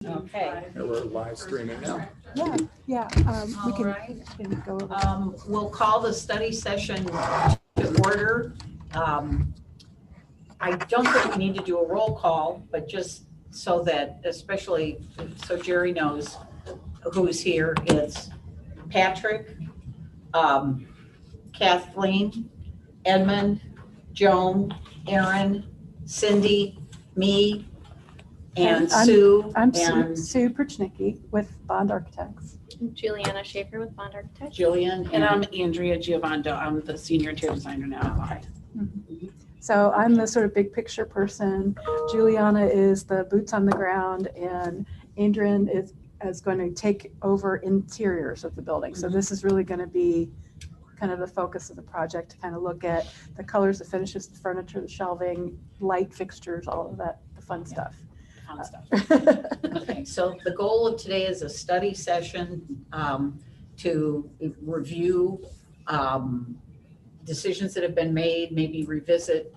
Okay. We're live streaming now. Yeah. We All can, right. can go over. We'll call the study session to order. I don't think we need to do a roll call, but just so that, especially so Jerry knows who's here, it's Patrick, Kathleen, Edmund, Joan, Aaron, Cindy, me, and Sue. I'm and Sue Perchnicki with Bond Architects. Juliana Schaefer with Bond Architects. Jillian. And I'm Andrea Giovanto. I'm the senior interior designer now at Bond. So I'm the sort of big picture person. Juliana is the boots on the ground, and Adrian is going to take over interiors of the building. So this is really going to be kind of the focus of the project, to kind of look at the colors, the finishes, the furniture, the shelving, light fixtures, all of that, the fun stuff. Fun stuff. Okay, so the goal of today is a study session to review decisions that have been made, maybe revisit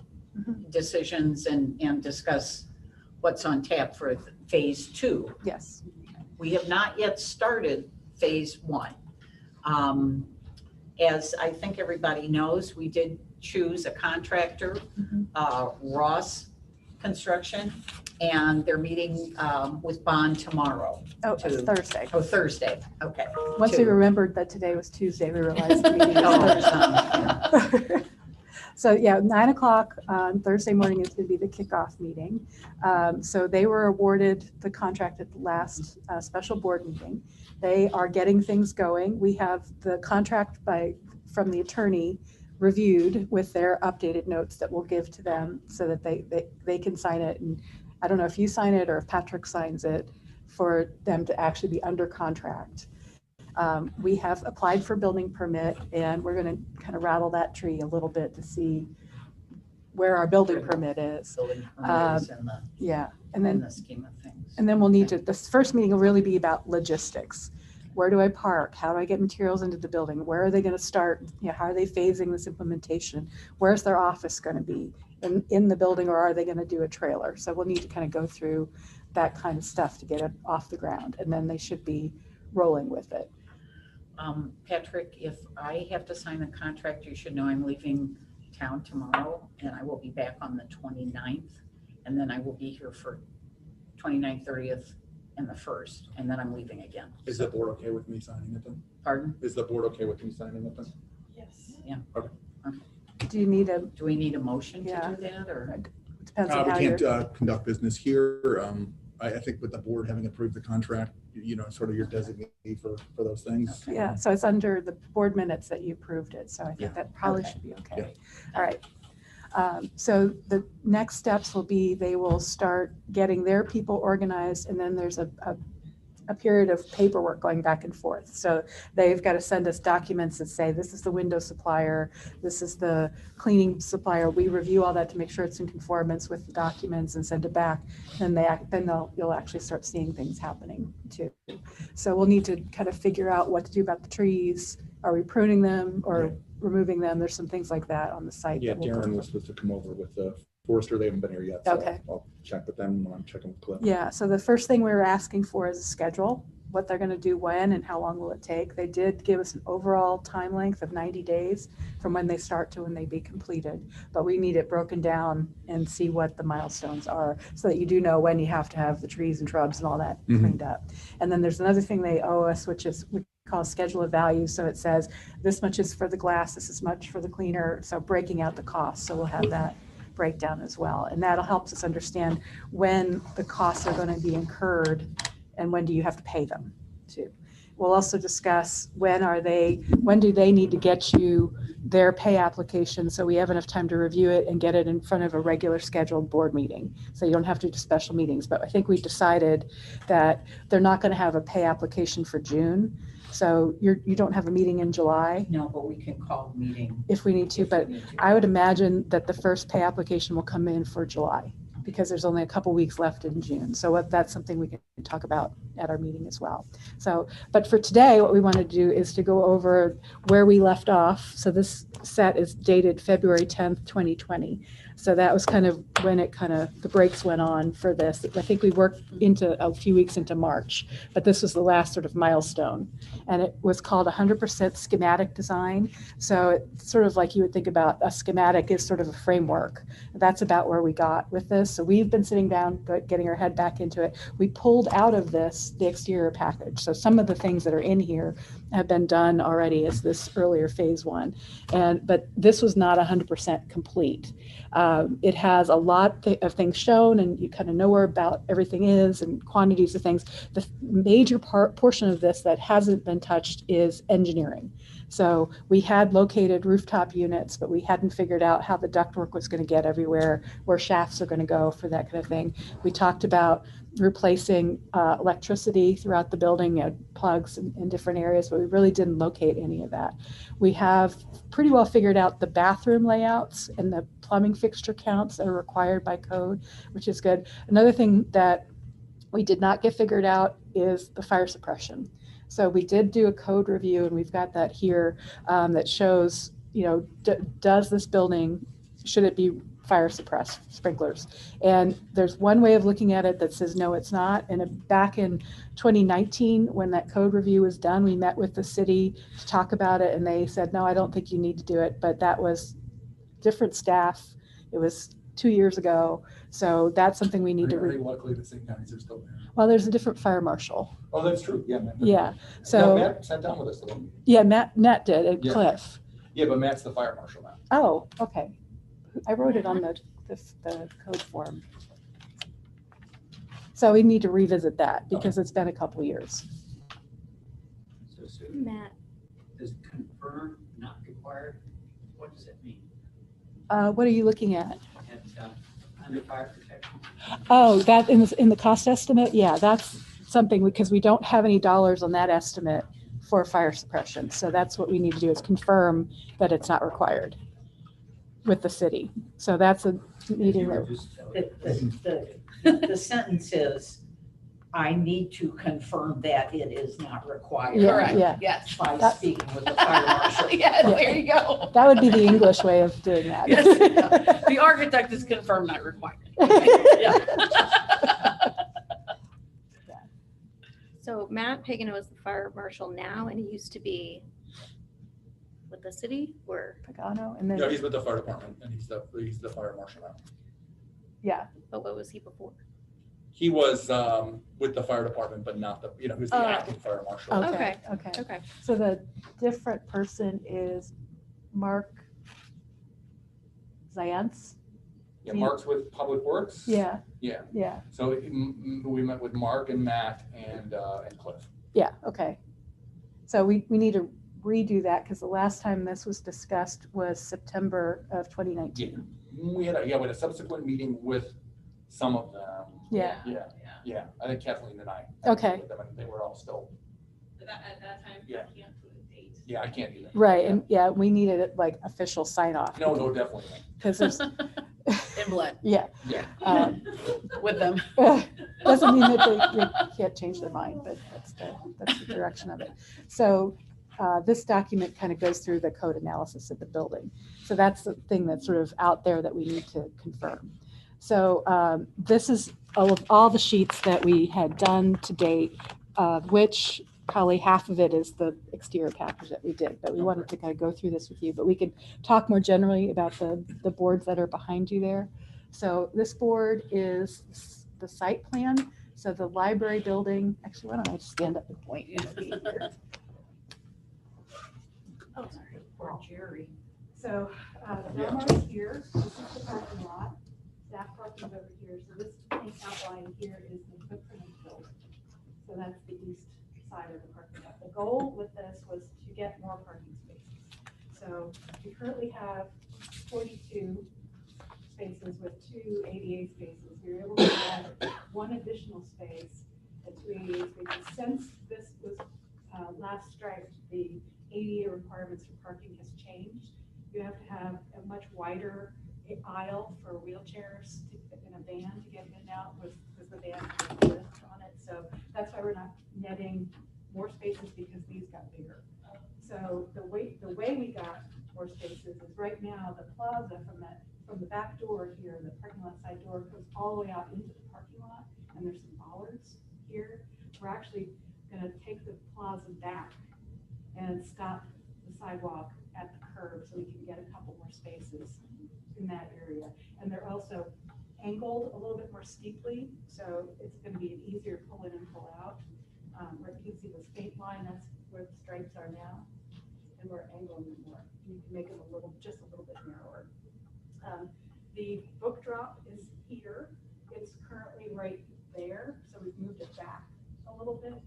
decisions and discuss what's on tap for phase 2. Yes. We have not yet started phase 1. As I think everybody knows, we did choose a contractor, Ross Construction, and they're meeting with Bond tomorrow. Oh, it's Thursday. Oh, Thursday, okay. Once we remembered that today was Tuesday, we realized the meeting was Thursday. So yeah, 9 o'clock on Thursday morning is going to be the kickoff meeting. So they were awarded the contract at the last special board meeting. They are getting things going. We have the contract from the attorney reviewed with their updated notes that we'll give to them so that they can sign it. And I don't know if you sign it or if Patrick signs it for them to actually be under contract. We have applied for building permit, and we're going to kind of rattle that tree a little bit to see where our building permit is. Building permit is in the, Yeah, and in then the scheme of things. and then we'll need to. This first meeting will really be about logistics. Where do I park? How do I get materials into the building? Where are they going to start? How are they phasing this implementation? Where's their office going to be in the building, or are they going to do a trailer? So we'll need to kind of go through that kind of stuff to get it off the ground, and then they should be rolling with it. Patrick, if I have to sign a contract, you should know I'm leaving town tomorrow, and I will be back on the 29th, and then I will be here for 29th, 30th, and the 1st, and then I'm leaving again. Is the board okay with me signing it then? Pardon? Is the board okay with me signing it then? Yes. Do you need a? Do we need a motion to Yeah. do that, or? It depends on how We you're. can't conduct business here. I think with the board having approved the contract, sort of your designee for those things. Okay. Yeah, so it's under the board minutes that you approved it, so I think Yeah. that probably Okay. should be okay. Yeah. All right. So the next steps will be they will start getting their people organized, and then there's a period of paperwork going back and forth. So they've got to send us documents that say, this is the window supplier, this is the cleaning supplier. We review all that to make sure it's in conformance with the documents and send it back. And you'll actually start seeing things happening too. So we'll need to kind of figure out what to do about the trees. Are we pruning them or removing them? There's some things like that on the site. Yeah, that we'll go Darren through. was supposed to come over with the forester. They haven't been here yet. So Okay. I'll check with them when I'm checking with Cliff. Yeah, so the first thing we were asking for is a schedule, what they're going to do when and how long will it take. They did give us an overall time length of 90 days from when they start to when they be completed, but we need it broken down and see what the milestones are so that you do know when you have to have the trees and shrubs and all that cleaned up. And then there's another thing they owe us, which is we call schedule of value. So it says this much is for the glass, this is much for the cleaner. So breaking out the costs. So we'll have that breakdown as well. And that'll help us understand when the costs are going to be incurred and when do you have to pay them too. We'll also discuss when do they need to get you their pay application so we have enough time to review it and get it in front of a regular scheduled board meeting. So you don't have to do special meetings. But I think we decided that they're not going to have a pay application for June. So you don't have a meeting in July? No, but we can call a meeting. If we need to, but I would imagine that the first pay application will come in for July because there's only a couple weeks left in June. So that's something we can talk about at our meeting as well. So, but for today, what we want to do is to go over where we left off. So this set is dated February 10th, 2020. So that was kind of when the brakes went on for this. I think we worked into a few weeks into March, but this was the last sort of milestone. And it was called 100% schematic design. So it's sort of like you would think about a schematic is sort of a framework. That's about where we got with this. So we've been sitting down, getting our head back into it. We pulled out of this the exterior package. So some of the things that are in here have been done already as this earlier phase one. But this was not 100% complete. It has a lot of things shown, and you kind of know where about everything is and quantities of things. The major portion of this that hasn't been touched is engineering. So we had located rooftop units, but we hadn't figured out how the ductwork was going to get everywhere, where shafts are going to go for that kind of thing. We talked about replacing electricity throughout the building, plugs in different areas, but we really didn't locate any of that. We have pretty well figured out the bathroom layouts and the plumbing fixture counts that are required by code, which is good. Another thing that we did not get figured out is the fire suppression. So we did do a code review, and we've got that here that shows, does this building, should it be fire suppressed sprinklers? And there's one way of looking at it that says, no, it's not. And back in 2019, when that code review was done, we met with the city to talk about it, and they said, no, I don't think you need to do it. But that was different staff. It was 2 years ago. So that's something we need to Are they luckily the same counties are still there? Well, there's a different fire marshal. Oh, that's true. Yeah, Matt. Yeah. No, So Matt sat down with us. yeah, Matt did at Yeah. Cliff. Yeah, but Matt's the fire marshal now. Oh, okay. I wrote it on the code form. So we need to revisit that because it's been a couple years. So Sue, Matt, is confirm not required? What does it mean? What are you looking at? At under fire protection? Oh, that in the cost estimate? Yeah, that's something because we don't have any dollars on that estimate for fire suppression. So that's what we need to do is confirm that it's not required with the city. So that's a meeting You were that, just- The sentence is, I need to confirm that it is not required. Yeah, Correct, yeah. yes. By That- speaking with the fire marshal. Yes, there you go. that would be the English way of doing that. Yes, the architect is confirmed not required. so Matt Pagano is the fire marshal now, and he used to be with the city, or, Pagano, and then, Yeah, he's with the fire department, and he's the fire marshal now. yeah, but what was he before? He was with the fire department, but not the, who's the Oh. acting fire marshal. okay, okay. Okay. So the different person is Mark Zients? Yeah, Mark's with Public Works. Yeah, Yeah. yeah, So we met with Mark and Matt and Cliff. yeah, okay. So we need to redo that because the last time this was discussed was September of 2019. We had a subsequent meeting with some of them. Yeah, Yeah. I think Kathleen and I. Okay. With them, and they were all still. At that time, Yeah. I can't put a date. Yeah, I can't do that. right, and yeah, we needed like official sign off. No, definitely. Because there's, In blood, yeah. Yeah. with them. Doesn't mean that they can't change their mind, but that's the direction of it. So this document kind of goes through the code analysis of the building. So that's the thing that's sort of out there that we need to confirm. So this is all the sheets that we had done to date, which probably half of it is the exterior package that we did, but we wanted to kind of go through this with you, but we could talk more generally about the boards that are behind you there. So this board is the site plan. So the library building, actually, why don't I just stand up and point? Oh, sorry. Poor Jerry. So the Walmart's here, this is the parking lot, staff parking's over here. So this pink outline here is the footprint of the building. So that's the east side of the parking lot. The goal with this was to get more parking spaces. So we currently have 42 spaces with 2 ADA spaces. We were able to add 1 additional space and 2 ADA spaces. Since this was last striped, the ADA requirements for parking has changed. You have to have a much wider aisle for wheelchairs in a van to get in and out because the van has a lift on it. So that's why we're not netting more spaces because these got bigger. So the way we got more spaces is right now the plaza from that from the back door here, the parking lot side door goes all the way out into the parking lot, and there's some bollards here. We're actually gonna take the plaza back and stop the sidewalk at the curb so we can get a couple more spaces in that area. And they're also angled a little bit more steeply, so it's gonna be an easier pull in and pull out. Where you can see this faint line, that's where the stripes are now, and we're angling them more. You can make them just a little bit narrower. The book drop is here. It's currently right there, so we've moved it back a little bit.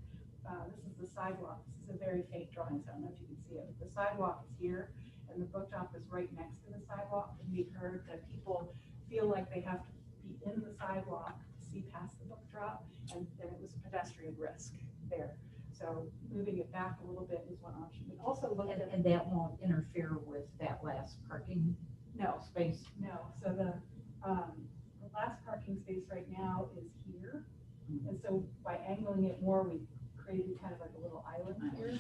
This is the sidewalk. This is a very faint drawing, so I don't know if you can see it. The sidewalk is here, and the book drop is right next to the sidewalk. And we've heard that people feel like they have to be in the sidewalk to see past the book drop, and then it was a pedestrian risk there. So moving it back a little bit is one option. We also looked at And that won't interfere with that last parking no, space? no. So the last parking space right now is here, and so by angling it more, we created kind of like a little island here,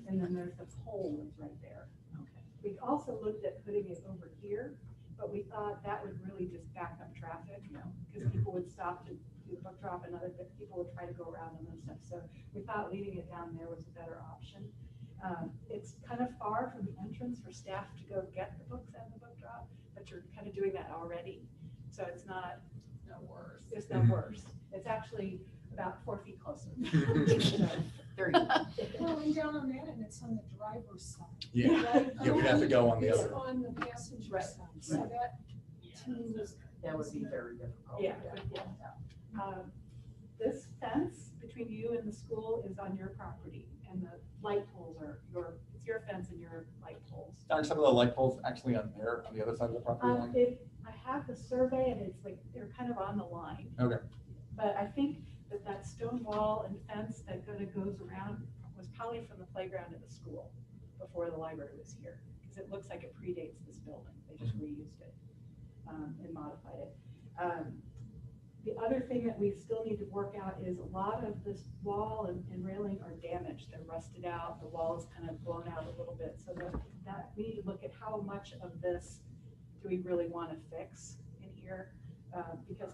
and then there's the pole that's right there. Okay. We also looked at putting it over here, but we thought that would really just back up traffic, because people would stop to do the book drop and other people would try to go around them and stuff. So we thought leaving it down there was a better option. It's kind of far from the entrance for staff to go get the books and the book drop, but you're kind of doing that already. So it's not no worse. It's no worse. It's actually about 4 feet closer. So, There you go. Well, and down on that, and it's on the driver's side. Yeah, right? yeah, we'd have to go on the It's other. on the passenger Right. side, so that team is. That would be very difficult. Yeah. This fence between you and the school is on your property, and the light poles are it's your fence and your light poles. Are some of the light poles actually on the other side of the property line? I have the survey, and it's like, they're kind of on the line. Okay. But I think that stone wall and fence that kind of goes around was probably from the playground at the school before the library was here, because it looks like it predates this building. They just reused it and modified it. The other thing that we still need to work out is a lot of this wall and railing are damaged. They're rusted out. The wall is kind of blown out a little bit. So that we need to look at how much of this do we really want to fix in here, because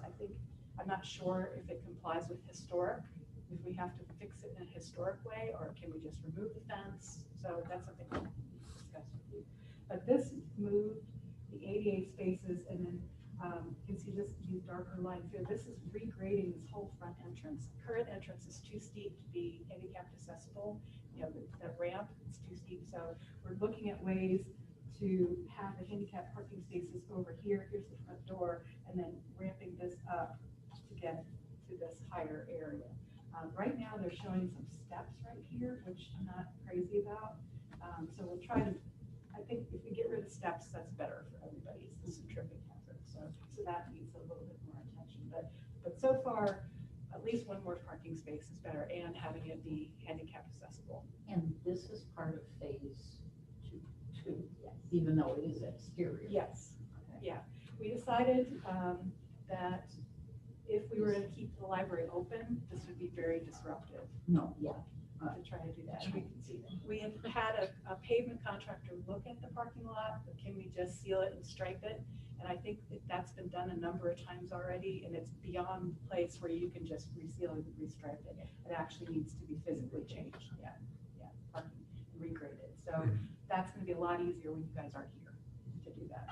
I'm not sure if it complies with historic, if we have to fix it in a historic way, or can we just remove the fence? So that's something we need to discuss with you. But this moved the ADA spaces, and then you can see these darker lines here. This is regrading this whole front entrance. Current entrance is too steep to be handicapped accessible. The ramp is too steep. So we're looking at ways to have the handicap parking spaces over here. Here's the front door, and then ramping this up to get to this higher area. Right now, they're showing some steps right here, which I'm not crazy about. So we'll try to, I think if we get rid of steps, that's better for everybody. It's a tripping hazard. So that needs a little bit more attention. But so far, at least one more parking space is better, and having it be handicap accessible. And this is part of phase two, even though it is exterior. Yes. Okay. Yeah. We decided that if we were to keep the library open, this would be very disruptive No, yeah. to try to do that. We have had a pavement contractor look at the parking lot, but can we just seal it and stripe it? And I think that's been done a number of times already, and it's beyond the place where you can just reseal and restripe it. It actually needs to be physically changed. Yeah, parking and regraded. So that's going to be a lot easier when you guys aren't here to do that.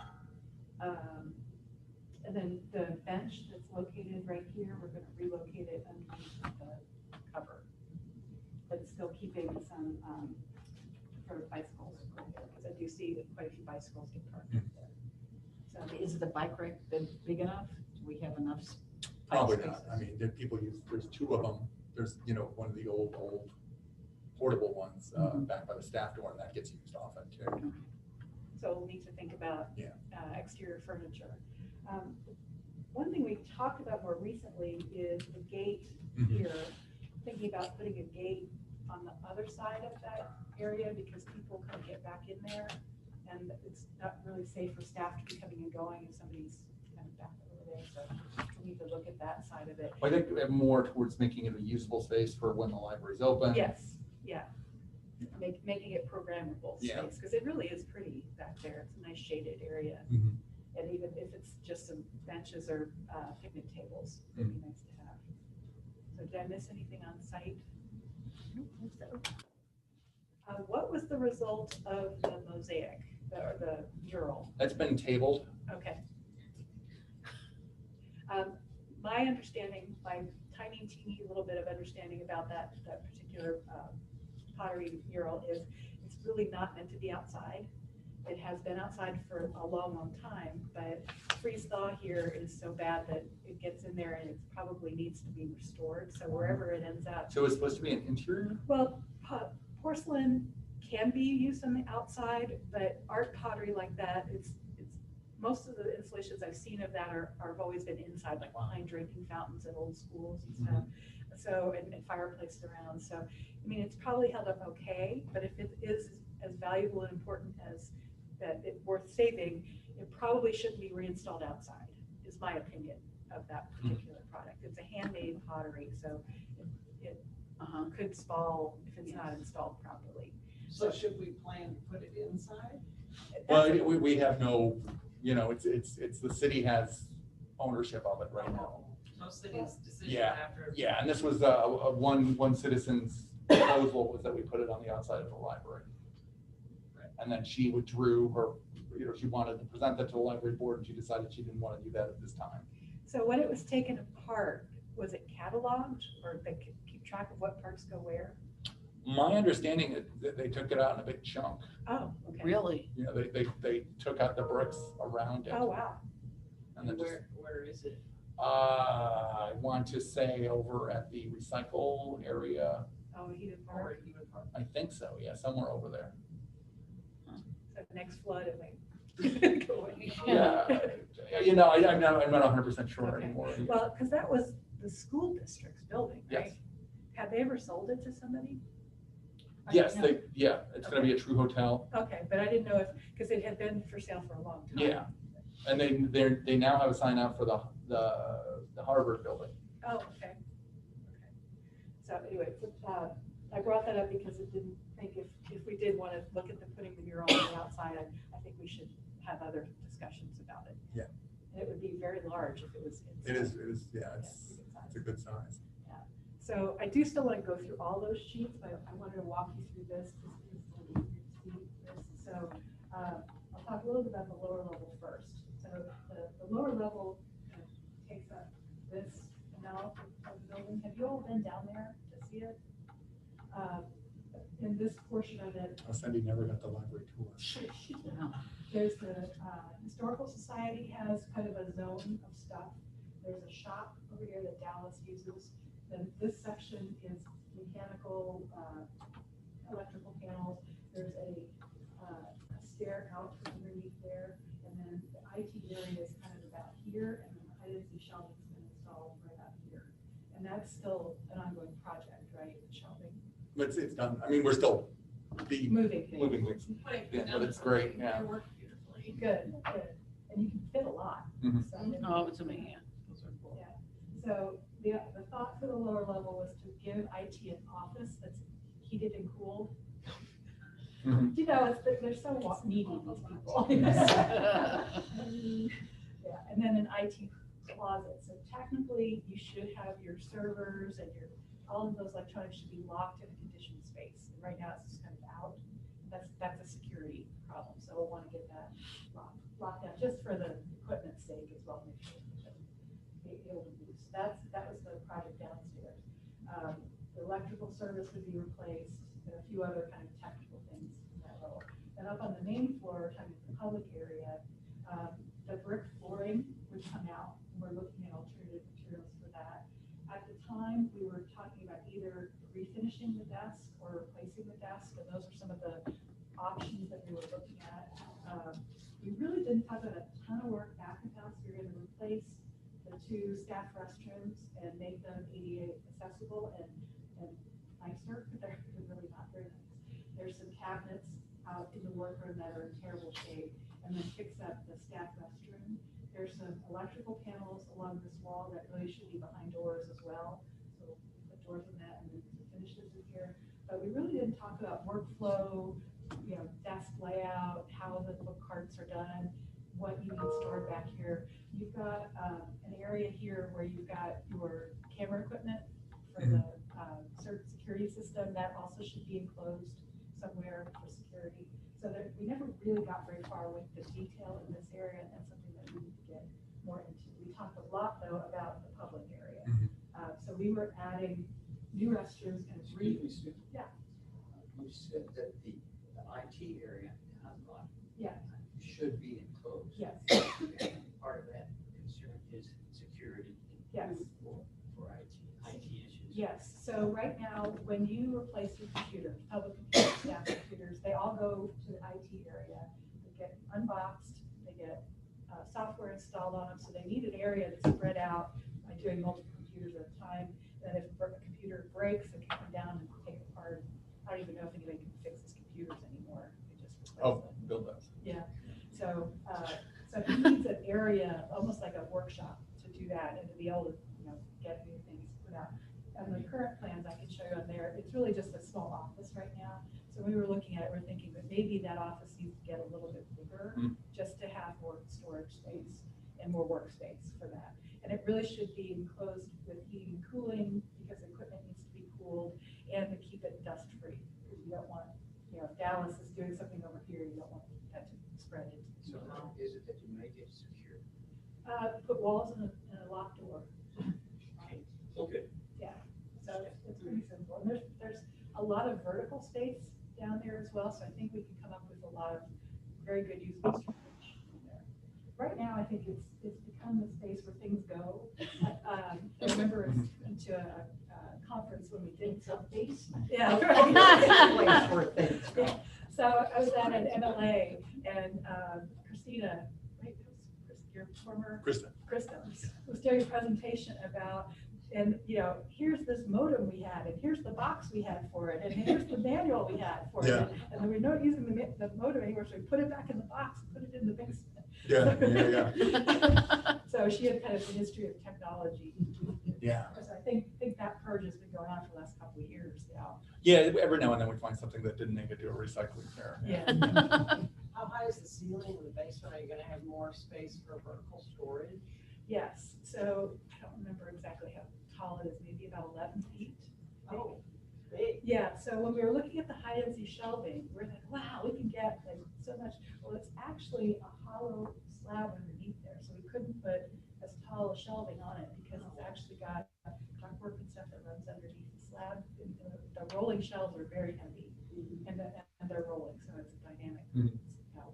And then the bench that's located right here, we're going to relocate it underneath the cover, but still keeping some for bicycles, because I do see that quite a few bicycles get parked up there. So Is the bike rack big enough? Do we have enough? Probably bike not. spaces? I mean, there's 2 of them. There's, one of the old portable ones back by the staff door, and that gets used often too. So we'll need to think about Yeah. exterior furniture. One thing we talked about more recently is the gate here, thinking about putting a gate on the other side of that area, because people can get back in there, and it's not really safe for staff to be coming and going if somebody's kind of back over there. So we need to look at that side of it. I think more towards making it a usable space for when the library's open. Yes, yeah. Making it programmable Yeah. space, because it really is pretty back there. It's a nice shaded area. And even if it's just some benches or picnic tables, it'd be nice to have. So did I miss anything on site? I don't think so. What was the result of the mosaic or the mural? That's been tabled. Okay. My understanding, my tiny, teeny little bit of understanding about that particular pottery mural is it's really not meant to be outside. It has been outside for a long, long time, but freeze thaw here is so bad that it gets in there and it probably needs to be restored. So wherever it ends up. So it's supposed to be an interior? Well, porcelain can be used on the outside, but art pottery like that, it's most of the installations I've seen of that have always been inside, like behind drinking fountains at old schools and stuff. So, and fireplaces around. So, I mean, it's probably held up okay, but if it is as valuable and important as that, it's worth saving, it probably shouldn't be reinstalled outside, is my opinion of that particular product. It's a handmade pottery, so it could fall if it's not installed properly. So should we plan to put it inside? Well, we have no, you know, it's the city has ownership of it right now. Most cities' decision Yeah, after. yeah, and this was one citizen's proposal was that we put it on the outside of the library. And then she withdrew her, you know, she wanted to present that to the library board and she decided she didn't want to do that at this time. So when it was taken apart, was it cataloged or they could keep track of what parts go where? My understanding is that they took it out in a big chunk. Oh, okay. Really? You know, they took out the bricks around it. Oh, wow. And then just, Where is it? I want to say over at the recycle area. Oh, Heaton Or Park. even part? I think so, yeah, somewhere over there. So next flood it might go away. Yeah, you know, I'm not 100% sure Okay. anymore. Well, because that was the school district's building, right? Yes. Have they ever sold it to somebody? I Yes, don't know. it's gonna be a true hotel. Okay, but I didn't know if, because it had been for sale for a long time. Yeah. And they now have a sign out for the Harvard building. Oh, okay. Okay. So anyway, I brought that up because it didn't think if we did want to look at putting the mural on the outside, I think we should have other discussions about it. Yeah. And it would be very large if it was inside. It is, yeah, it's a good size. it's a good size. So I do still want to go through all those sheets, but I wanted to walk you through this. This is a little easier to see this. So I'll talk a little bit about the lower level first. So the lower level takes up this analysis of the building. Have you all been down there to see it? In this portion of it, Cindy never got the library tour. there's the Historical Society has kind of a zone of stuff. There's a shop over here that Dallas uses. Then this section is mechanical, electrical panels. There's a stair out from underneath there. And then the IT area is kind of about here. And then the high-density shelving's been installed right out here. And that's still an ongoing project, right? The shelving. It's done. I mean, we're still Moving things. moving things. Yeah, but it's great, yeah. They work beautifully. Good, good. And you can fit a lot. Mhm. Stuff in Oh, there. it's amazing. Those are cool. Yeah. So the thought for the lower level was to give IT an office that's heated and cooled. Mhm. You know, they're so needy, these people. Yeah, and then an IT closet. So technically, you should have your servers and all of those electronics should be locked in a conditioned space. And right now, it's just kind of out. That's a security problem. So we'll want to get that locked down just for the equipment's sake as well. Make sure it'll be used. That was the project downstairs. The electrical service would be replaced and a few other kind of technical things in that level. And up on the main floor, kind of the public area, the brick flooring would come out. We're looking at alternative materials for that. At the time, we were talking about either refinishing the desk or replacing the desk, and those are some of the options that we were looking at. We really didn't have a ton of work back in house. We were going to replace the 2 staff restrooms and make them ADA accessible and nicer, but they're really not very nice. There's some cabinets out in the workroom that are in terrible shape, and then fix up the staff restroom. There's some electrical panels along this wall that really should be behind doors as well. So we'll put doors in that and then some finishes in here. But we really didn't talk about workflow, desk layout, how the book carts are done. what you need stored back here. You've got an area here where you've got your camera equipment for the certain security system. That also should be enclosed somewhere for security. So that we never really got very far with the detail in this area, and that's something that we need to get more into. We talked a lot though about the public area. So we were adding new restrooms and Excuse me, Sue. Yeah. You said that the IT area down the bottom Yeah. should be enclosed. Yes. And part of that concern is security. Yes. For IT issues. Yes, so right now, when you replace your computer, public computers, staff computers, they all go to the IT area. They get unboxed, they get software installed on them, so they need an area that's spread out by doing multiple computers at a time. And if a computer breaks, they can come down and take it apart. I don't even know if anybody can fix these computers anymore. They just replace them. Build that. Yeah, so, so he needs an area, almost like a workshop to do that and to be able to, get new things put out. And the current plans I can show you on there, it's really just a small office right now. So when we were looking at it, we're thinking that maybe that office needs to get a little bit bigger just to have more storage space and more workspace for that. And it really should be enclosed with heating and cooling because the equipment needs to be cooled and to keep it dust free. Because you don't want, if Dallas is doing something over here, you don't want that to spread it. So how is it that you make it secure? Put walls and a locked door. Okay. Yeah, so it's pretty simple. And there's a lot of vertical space down there as well, so I think we can come up with a lot of very good usable storage in there. Right now, I think it's become the space where things go. I remember into a conference when we did something. Yeah. Place where things go. So I was at an MLA and Christina, your former Krista. was doing a presentation about, and here's this modem we had, and here's the box we had for it, and here's the manual we had for it, and then we're not using the modem anymore, so we put it back in the box, put it in the basement. Yeah. So she had kind of the history of technology. Yeah. So I think that purge has been going on for the last couple of years now. Yeah, every now and then we find something that didn't make it to a recycling fair. Yeah. How high is the ceiling in the basement? Are you gonna have more space for vertical storage? Yes, so I don't remember exactly how tall it is, maybe about 11 feet. Oh, big. Yeah, so when we were looking at the high density shelving, we're like, wow, we can get like so much. Well, it's actually a hollow slab underneath there, so we couldn't put as tall a shelving on it because it's actually got ductwork and stuff that runs underneath the slab. And the rolling shelves are very heavy, and they're rolling, so it's a dynamic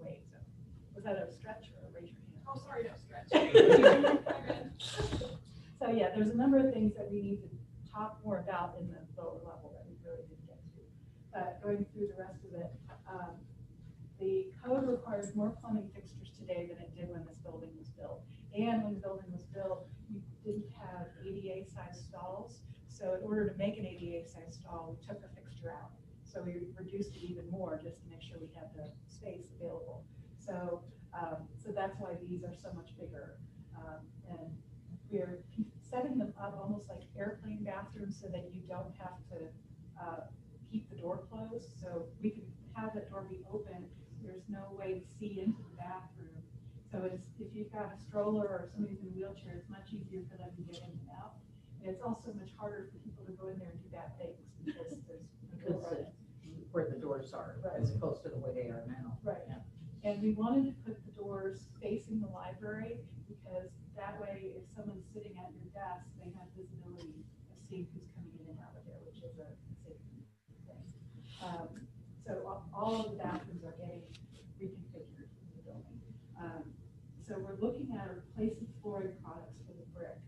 weight. So was that a stretch or a raise your hand? Oh, sorry, no stretch. So yeah, there's a number of things that we need to talk more about in the lower level that we really didn't get to. But going through the rest of it, the code requires more plumbing fixtures today than it did when this building was built. And when the building was built, we didn't have ADA size stalls. So in order to make an ADA size stall, we took a fixture out. So we reduced it even more just to make sure we had the space available. So so that's why these are so much bigger. And we're setting them up almost like airplane bathrooms so that you don't have to keep the door closed. So we can have that door be open. There's no way to see into the bathroom. So it's, if you've got a stroller or somebody's in a wheelchair, it's much easier for them to get in and out. And it's also much harder for people to go in there and do bad things because there's no door on it. Where the doors are, Right. as opposed to the way they are now. Right. Yeah. And we wanted to put the doors facing the library because that way, if someone's sitting at your desk, they have visibility of seeing who's coming in and out of there, which is a safety thing. So all of the bathrooms are getting reconfigured in the building. So we're looking at replacing flooring products for the brick.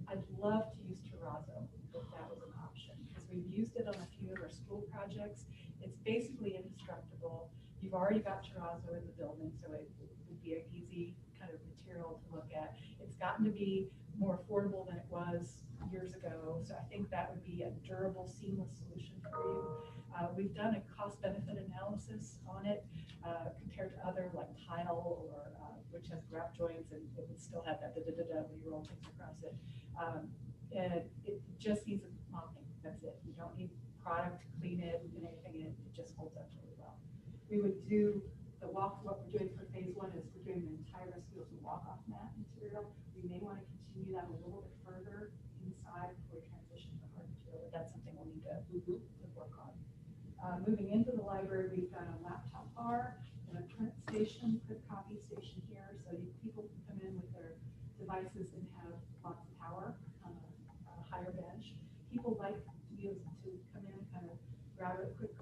I'd love to use terrazzo if that was an option, because we've used it on a few of our school projects. It's basically indestructible. You've already got terrazzo in the building, so it would be an easy kind of material to look at. It's gotten to be more affordable than it was years ago, so I think that would be a durable, seamless solution for you. We've done a cost-benefit analysis on it compared to other like tile or which has grout joints and it would still have that when you roll things across it. And it just needs a mopping. That's it. You don't need product to clean it and anything. It just holds up really well. We would do the walk, what we're doing for phase one is we're doing the entire vestibule as a walk-off mat material. We may want to continue that a little bit further inside before we transition to hard material, but that's something we'll need to work on. Moving into the library, we've got a laptop bar and a print station, print copy station here, so people can come in with their devices and have lots of power on a higher bench. People like to be able to come in, kind of grab a quick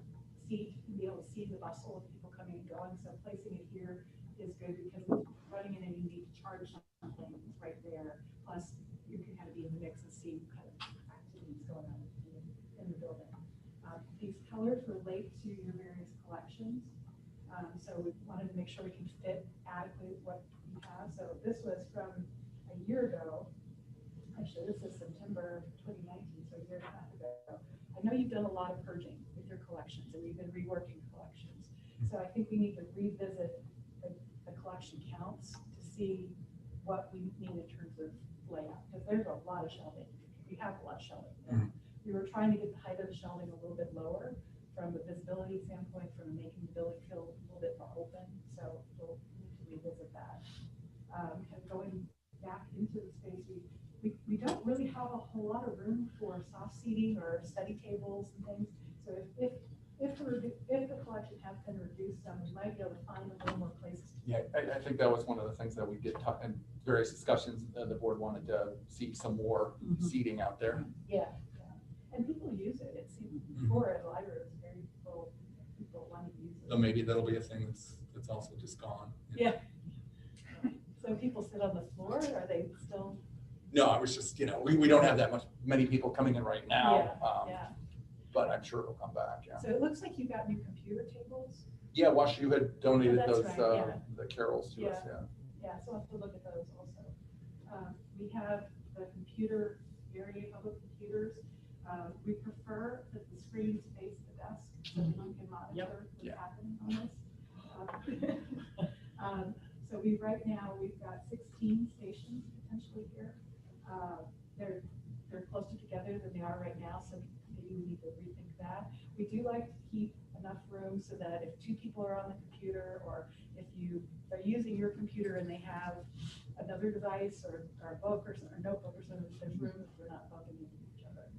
seat and be able to see the bustle of people coming and going. So placing it here is good because if you're running in and you need to charge something, it's right there. Plus, you can kind of be in the mix and see kind of activities going on in the building. These colors relate to your various collections. So we wanted to make sure we can fit adequately what we have. So this was from a year ago. Actually, this is September 2019, so a year and a half ago. I know you've done a lot of purging with your collections, and we've been reworking collections. So I think we need to revisit the collection counts to see what we need in terms of layout, because there's a lot of shelving. We have a lot of shelving. Mhm. We were trying to get the height of the shelving a little bit lower from the visibility standpoint, from making the building feel a little bit more open. So we'll need to revisit that. And going back into the space, we don't really have a whole lot of room for soft seating or study tables and things. So if the collection has been reduced some, we might be able to find a little more places. Yeah, I think that was one of the things that we did talk in various discussions. The board wanted to see some more seating out there. Yeah. And people use it. It seems before at the library, it was very full. People wanted to use it. So maybe that'll be a thing that's also just gone. Yeah. So people sit on the floor, are they still? No, I was just, we don't have many people coming in right now. Yeah. But I'm sure it'll come back, yeah. So it looks like you got new computer tables. Yeah, Wash, you had donated Oh, that's those, right, yeah. the carols to us, yeah. Yeah, so I'll have to look at those also. We have the computer area, public computers. We prefer that the screens face the desk so one can monitor what's happening on this. So right now, we've got 16 stations potentially here. They're closer together than they are right now, so maybe we need to rethink that. We do like to keep enough room so that if two people are on the computer, or if you are using your computer and they have another device or a book or notebook or something, there's room if we're not bumping into each other.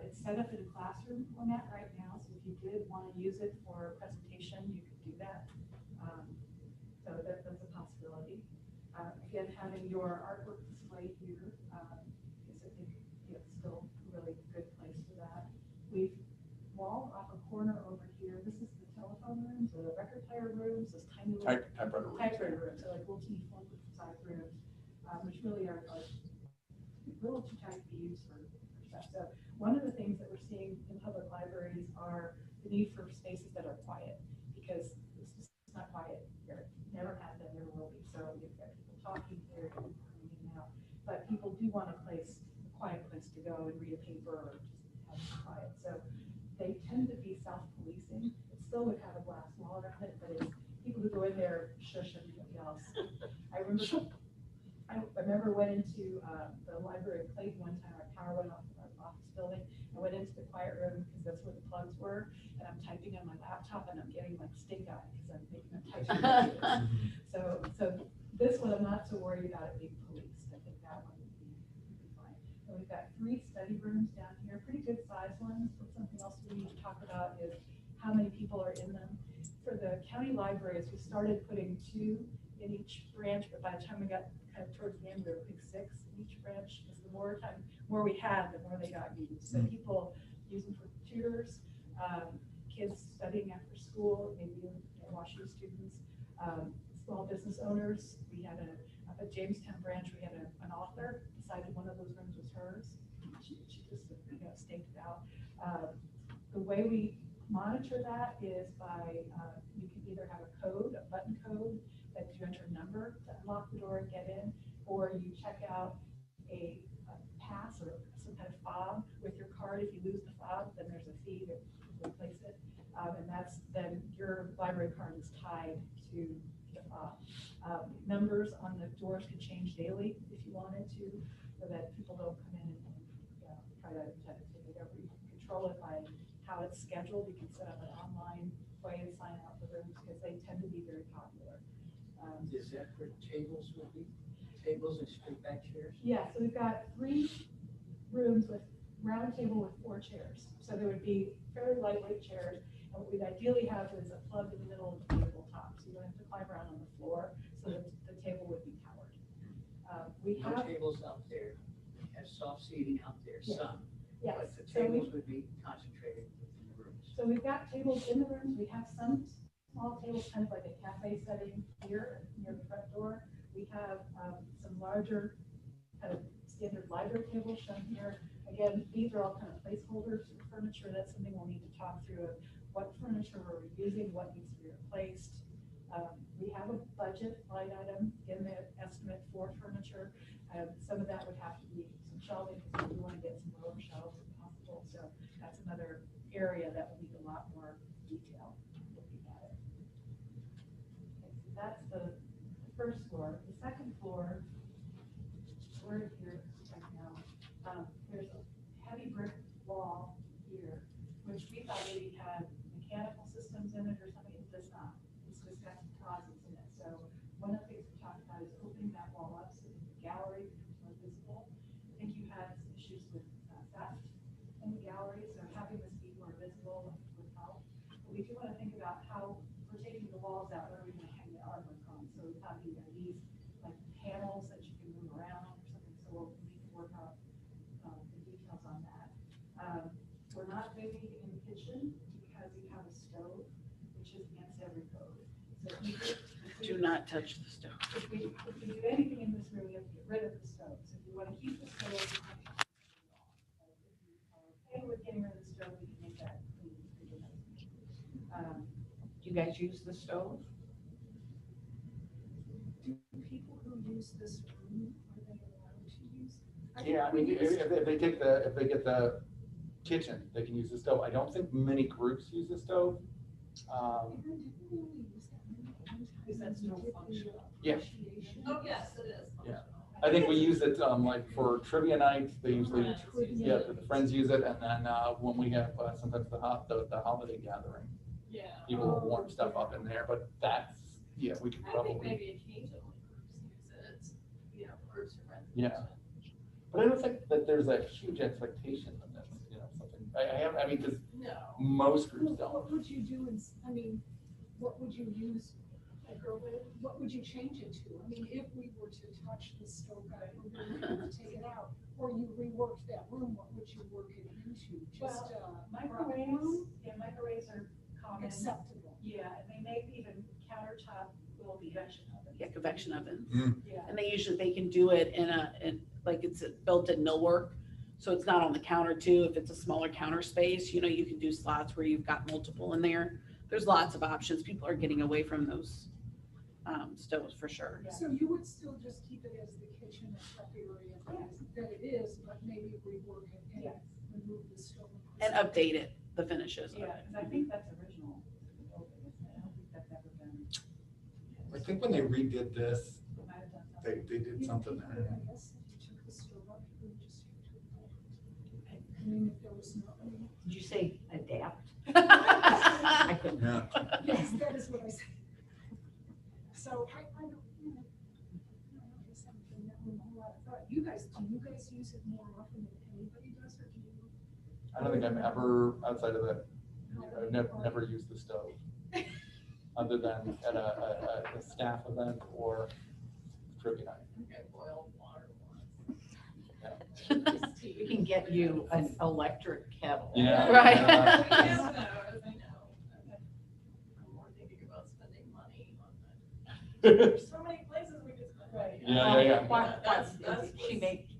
It's set up in a classroom format right now, so if you did want to use it for presentation, you could do that. So that's a possibility. Again, having your artwork display here is, I think, still a really good place for that. We've walled off a corner over here. This is the telephone rooms, or the record player rooms, those tiny little Typewriter rooms. typewriter rooms, so like little teeny size rooms, which really are a little too tight to be used for stuff. So one of the things that we're seeing in public libraries are the need for spaces that are quiet, because it's just not quiet here. Never has been, never will be. So you've got people talking here, people coming in and out, but people do want a quiet place to go and read a paper or just have it quiet. So they tend to be self-policing. It still would have a glass wall around it, but it's people who go in there shush everybody else. I remember went into the library of Clayton one time. Our power went off in our office building. I went into the quiet room because that's where the plugs were, and I'm typing on my laptop and I'm getting like stink eye because I'm thinking I'm typing. So this one I'm not so worried about it being policed. I think that one would be fine. And we've got 3 study rooms down here, pretty good sized ones. But something else we need to talk about is how many people are in them. For the county libraries, we started putting 2 in each branch, but by the time we got kind of towards the end, we were putting 6 in each branch, because the more we had, the more they got used. So people use them for tutors, kids studying after school, maybe Washington students, small business owners. We had up at Jamestown branch, we had an author decided one of those rooms was hers. She just staked it out. The way we monitor that is by you can either have a code, a button code that you enter a number to unlock the door and get in, or you check out a pass or some kind of fob with your card. If you lose the fob, then there's a fee to replace it, and that's then your library card is tied to the fob. Numbers on the doors can change daily if you wanted to, so that people don't come in and try to take it over. You can control it by how it's scheduled. You can set up an online way and sign out the rooms because they tend to be very popular. Is that where tables would be? Tables and straight back chairs? Yeah, so we've got 3 rooms with round table with 4 chairs. So there would be fairly lightweight chairs. And what we'd ideally have is a plug in the middle of the tabletop. So you don't have to climb around on the floor, so that the table would be powered. We No have, tables out there. We have soft seating out there, Yeah. some. yes, But the so we, tables would be concentrated in the rooms. so we've got tables in the rooms. We have some small tables, kind of like a cafe setting here near the front door. We have some larger kind of standard library tables shown here. Again, these are all kind of placeholders for furniture. That's something we'll need to talk through of what furniture we're using, what needs to be replaced. We have a budget line item in the estimate for furniture. Some of that would have to be some shelving because we want to get some lower shelves if possible. So that's another area that will need a lot more detail looking at it. Okay, so that's the first floor. The second floor, we're here right now. There's a heavy brick wall here, which we thought maybe had mechanical systems in it or something. It does not. It's just got some closets in it. So one of the things we talked about is opening that wall up so that the gallery becomes more visible. I think you had some issues with theft in the gallery, so having this be more visible would help. But we do want to think about how we're taking the walls out, where are we going to hang the artwork on? So we thought maybe these like panels that you can move around or something. So we'll need to work out the details on that. We're not moving in the kitchen because we have a stove, which is against every code. So if Do not touch the stove. if we do anything in this room, we have to get rid of the stove. So if you want to keep the stove, you have to keep it on. If you are okay with getting rid of the stove, we can make that clean. Do you guys use the stove? Do people who use this room, are they allowed to use? Yeah, I mean, if they get the kitchen, they can use the stove. I don't think many groups use the stove. Is that still functional? Yeah. Oh, yes, it is. Yeah. I think we use it, like for trivia night, they usually, yeah, the friends use it, and then, when we have, sometimes the holiday gathering, Yeah. people will warm stuff up in there, but that's, yeah, we could I think probably, maybe occasionally groups use it, you know, groups of friends. Yeah. but I don't think that there's a huge expectation of this, you know, something, I mean, because No. most groups don't. What would you do I mean, what would you use, what would you change it to? I mean, if we were to touch the stove, or we were to take it out, or you reworked that room, what would you work it into? Just Microwaves, microwaves are common. acceptable. Yeah, and they make even countertop little convection ovens. Yeah, convection ovens. Yeah. And they can do it like it's built in millwork. So it's not on the counter too. If it's a smaller counter space, you know, you can do slots where you've got multiple in there. There's lots of options. People are getting away from those stoves for sure. Yeah. So you would still just keep it as the kitchen and prep area that it is, but maybe rework it and Yes. remove the stove. And update it, the finishes of Yeah, it. because I think that's original. to the building, isn't it? I don't think that's ever been. I think when they redid this, They might have done they something. did something there. I guess if you took the stove up, you would just have to replace it. I mean, if there was no, I mean, Did you say adapt? Yeah. yes, that is what I said. So I don't, you know, I guess I'm putting that one a whole lot of thought. Do you guys use it more often than anybody does, or do you? I don't think I've ever, outside of that, I've never used the stove. Other than at a staff event or trivia night. Okay, boiled water Yeah. We can get you an electric kettle. Yeah. Right. Yeah. I know. I'm more thinking about spending money on that. There's so many places we could spend money. Yeah.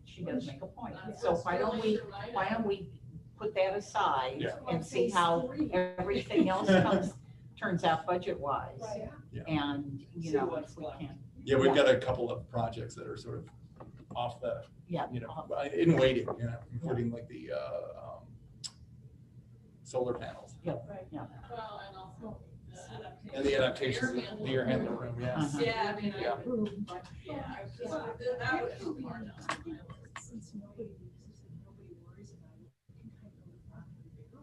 She does make a point. That's So why don't we right. put that aside Yeah. and see how everything else turns out budget-wise? Right. And, you See know, what's if we left. can, Yeah, we've got a couple of projects that are sort of off the, yeah. you know, in waiting, you know, including like the, solar panels Well, and also and the adaptations of the air handler room, yeah. Uh-huh. Yeah, I mean, Yeah. that would be hard on my list. Since nobody uses it, nobody worries about it, you can kind of go back and figure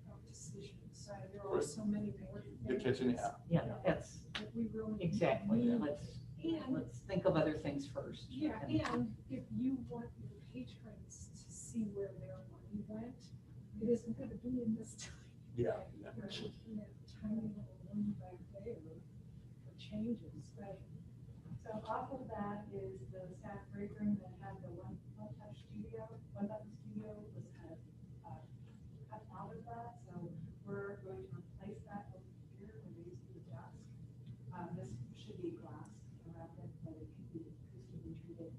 out decisions. outside, there are so many more. The kitchen, yeah. Yeah, that's That we really. exactly, need. let's And, think of other things first. yeah, and if you want your patrons to see where their money went, it isn't gonna be in this tiny. Yeah. In that tiny little room back there for changes, but. So off of that is the staff break room that had the one-touch studio, one-button studio was kind of cut out of that. So we're going to replace that over here where they used to be the desk. This should be glass around it, but it can be acoustically treated.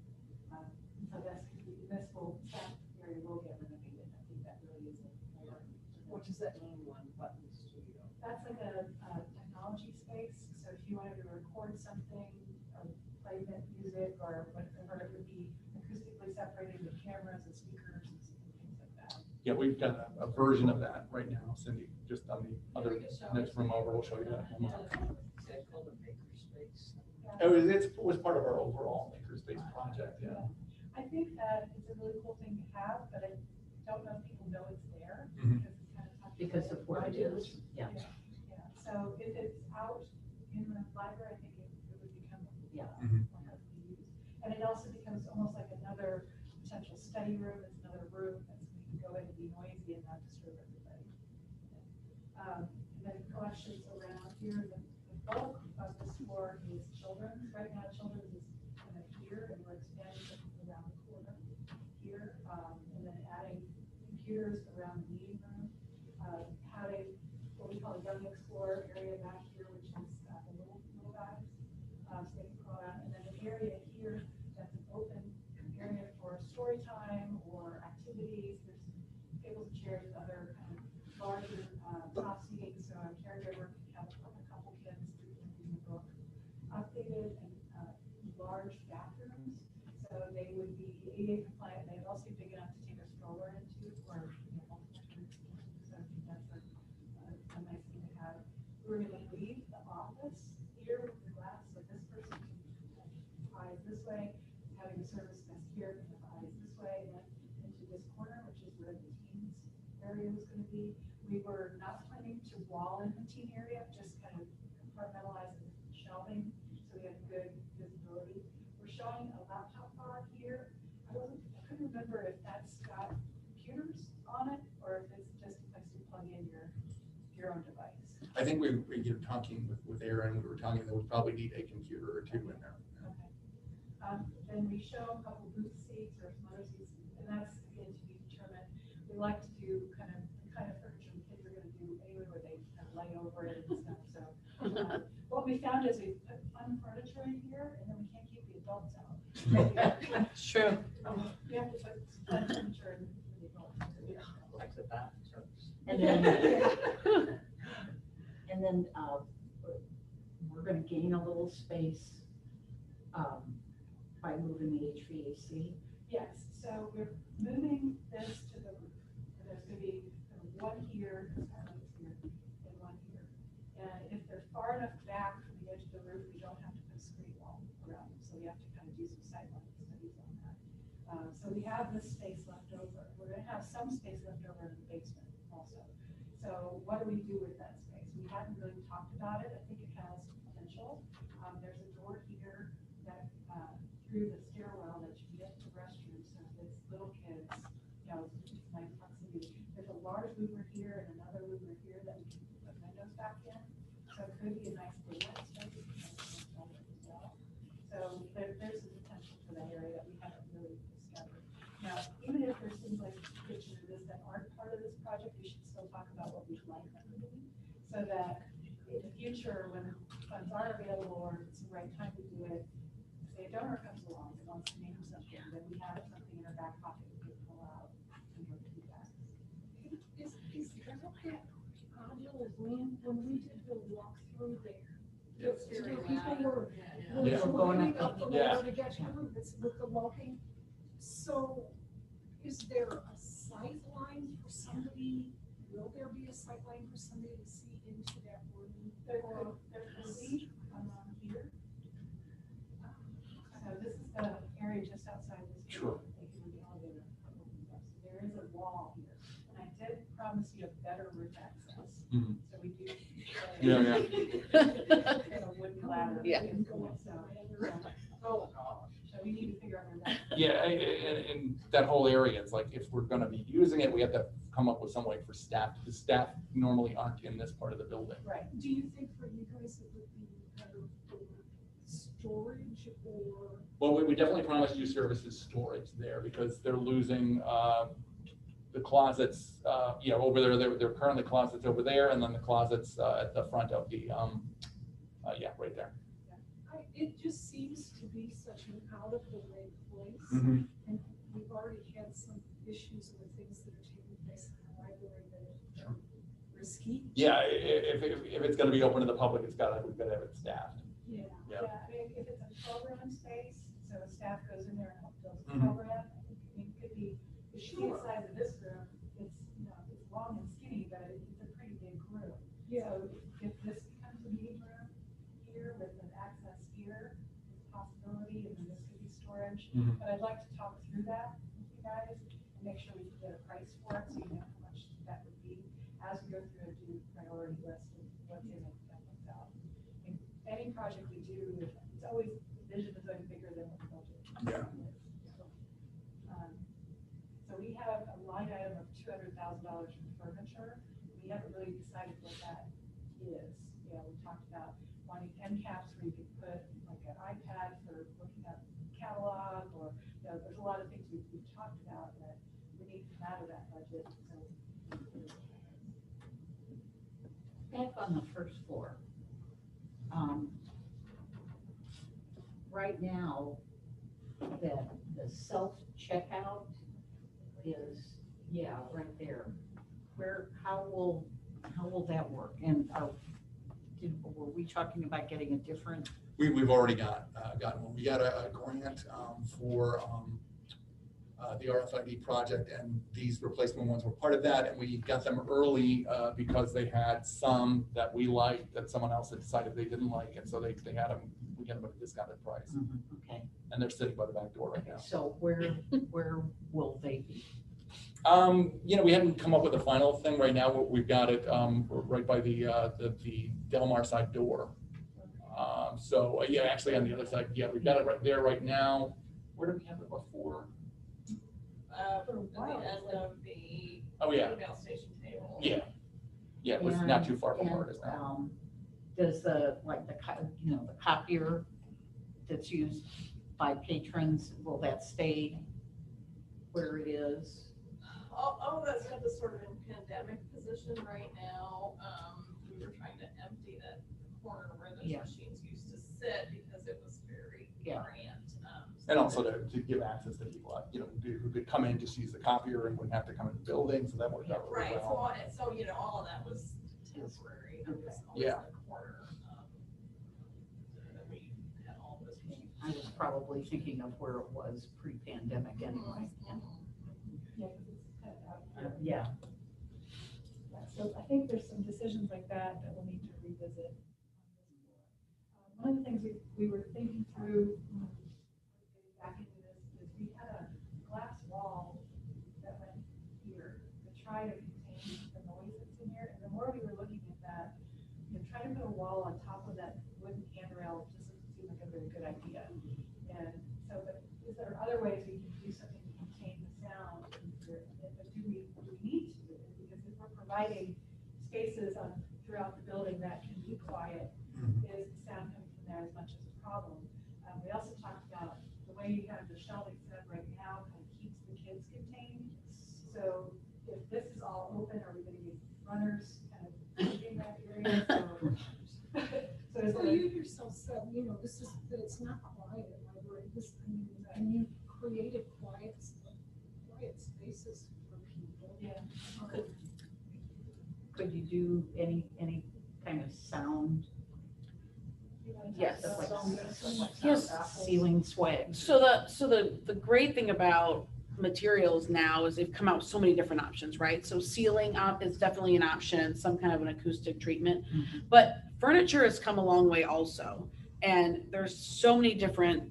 So this will, staff area will get renovated. I think that really is it. What does that mean, one button studio? That's like a technology space. So if you wanted to record something, or play music or whatever, it would be acoustically separated with cameras and speakers and things like that. Yeah, we've got a version of that right now, Cindy, just on the other next room over, we'll show you that. Is that called a makerspace? It was part of our overall makerspace project, yeah. I think that it's a really cool thing to have, but I don't know if people know it's there Mhm. because it's kind of tough. to Because get of where it budget. is, yeah. Yeah, so if it's out in the library, I think it would become Yeah. more heavily used. And it also becomes almost like another potential study room, it's another room that's, we can go in and be noisy and not disturb everybody. And then collections around here, the bulk of this floor is children's. Right now, children's is kind of here, and we're expanding it around the corner here, and then adding computers around the meeting room. Having what we call a young explorer area back here, which is the little guys, so they can crawl around, and then an area here that's an open area for story time or activities. There's tables and chairs and other kind of larger top seating, so a caregiver can have a couple kids reading the book. Updated and large bathrooms, so they would be ADA compliant. They'd also be big enough to take a stroller into, or multiple kids. So I think that's a nice thing to have. We're going to leave the office here with the glass, so this person can have eyes this way, having a service desk here, can have eyes this way, and then into this corner, which is where the teens area was going to be. We were not planning to wall in the teen area, just kind of compartmentalize the shelving so we have good visibility. We're showing a laptop bar here. I couldn't remember if that's got computers on it or if it's just a place to plug in your own device. I think we were talking with Aaron, we were talking that we probably need a computer or two in there. Okay. Then we show a couple booth seats or some other seats, and that's again to be determined. We like to do kind of furniture the kids are going to do anyway, where they kind of lay over it and stuff. So what we found is we put fun furniture in here, and then we can't keep the adults out. True. We have to put fun furniture in the adults. Like the bathrooms. And then, and then, we're gonna gain a little space, by moving the HVAC. Yes, so we're moving this to the roof. And there's gonna be one here, and one here. And if they're far enough back from the edge of the roof, we don't have to put a screen wall around them. So we have to kind of do some sidewalk studies on that. So we have this space left over. We're gonna have some space left over in the basement also. So what do we do with that space? We hadn't really talked about it. I think it has potential. There's a door here that, through the stairwell that you get to the restroom. So if it's little kids, it's nice proximity. There's a large louver here and another louver here that we can put windows back in. So it could be a nice daylight space as well. So there's a potential for that area that we haven't really discovered. Now, even if there's things like the kitchen or this that aren't part of this project, we should still talk about what we'd like them to be. So that in the future, when funds are available or it's the right time to do it, say a donor comes along and wants to name something, then we have something in our back pocket we can pull out and go do that. Is that when we did the walkthrough there? Yes. People were Yeah. going up the Yeah. ladder to get to the roof, it's with the walking. So is there a sight line for somebody, will there be a sight line for somebody to see into that room? There could be here. So this is the area just outside this. Sure. They can do the elevator opens up. So there is a wall here. And I did promise you a better roof access. Mhm. So we do. Yeah, yeah. And a wooden ladder. Yeah. And go outside. Oh, gosh. So we need to figure out where that. Yeah, and that whole area, it's like, if we're gonna be using it, we have to come up with some way for staff, because staff normally aren't in this part of the building. Right. Do you think for you guys it would be better for storage or? Well, we definitely promised you services storage there, because they're losing, the closets, over there, there are currently closets over there, and then the closets, at the front of the, right there. It just seems to be such an out of the way place. Mhm. And we've already had some issues with things that are taking place in the library that are risky. Yeah, if it's gonna be open to the public, we've gotta have it staffed. Yeah. Yeah. Yeah, I mean, if it's a program space, so staff goes in there and helps build the Mhm. program, it could be, the sheer size of this room, it's, it's long and skinny, but it's a pretty big room. Yeah. So if this becomes a meeting room here with an access here, it's a possibility, and then this could be storage. Mhm. But I'd like to talk through that with you guys and make sure we can get a price for it, so you know how much that would be as we go through and do priority list of what's in it and what's out. And any project we do, it's always, the vision is always bigger than what the budget. Yeah. is. So we have a line item of $200,000 for furniture. We haven't really decided what that is. We talked about wanting end caps where you could put like an iPad for looking at catalog, or, there's a lot of things we've talked about that we need to come out of that budget, so. Back on the first floor. Right now, the self-checkout is, right there. How will that work? And were we talking about getting a different? We've already gotten one. We got a grant, for, the RFID project, and these replacement ones were part of that, and we got them early, because they had some that we liked that someone else had decided they didn't like, and so they had them, we got them at a discounted price, Okay, and they're sitting by the back door right now. so where will they be? We haven't come up with a final thing right now. We've got it, right by the Delmar side door. Actually on the other side, we've got it right there right now. Where did we have it before? At the end of the Oh, yeah, email station table. yeah. Yeah, it was not too far from where it is And, now. does the copier that's used by patrons, will that stay where it is? All of that stuff is sort of in pandemic position right now. We were trying to empty that corner where those Yeah. machines used to sit because it was very Yeah. cramped. And also to give access to people, who could come in, just use the copier and wouldn't have to come in the building, so that worked out really Right, well. so all of that was temporary. It was always Yeah. in the corner. That we had all those machines. I was probably thinking of where it was pre-pandemic anyway. Yeah, 'cause it's kind of out here. Yeah, Yeah, so I think there's some decisions like that that we'll need to revisit. One of the things we were thinking through, getting back into this, is we had a glass wall that went here to try to contain the noise that's in here. And the more we were looking at that, trying to put a wall on top of that wooden handrail just doesn't seem like a very good idea. And so, but is there other ways we can do something to contain the sound in here? But do we need to do it? Because if we're providing spaces throughout the building that can be quiet, is sound coming from there as much as a problem? We also talked about the way you have the shelving set up right now kind of keeps the kids contained. So if this is all open, are we going to get runners kind of in that area? So is Well, it, you yourself said, this is, that it's not quiet library, and you created quiet spaces for people. yeah. could you do any kind of sound? Yes. Yes. Ceiling swag. So the great thing about materials now is they've come out with so many different options, right? So ceiling up is definitely an option, some kind of an acoustic treatment. Mhm. But furniture has come a long way also. And there's so many different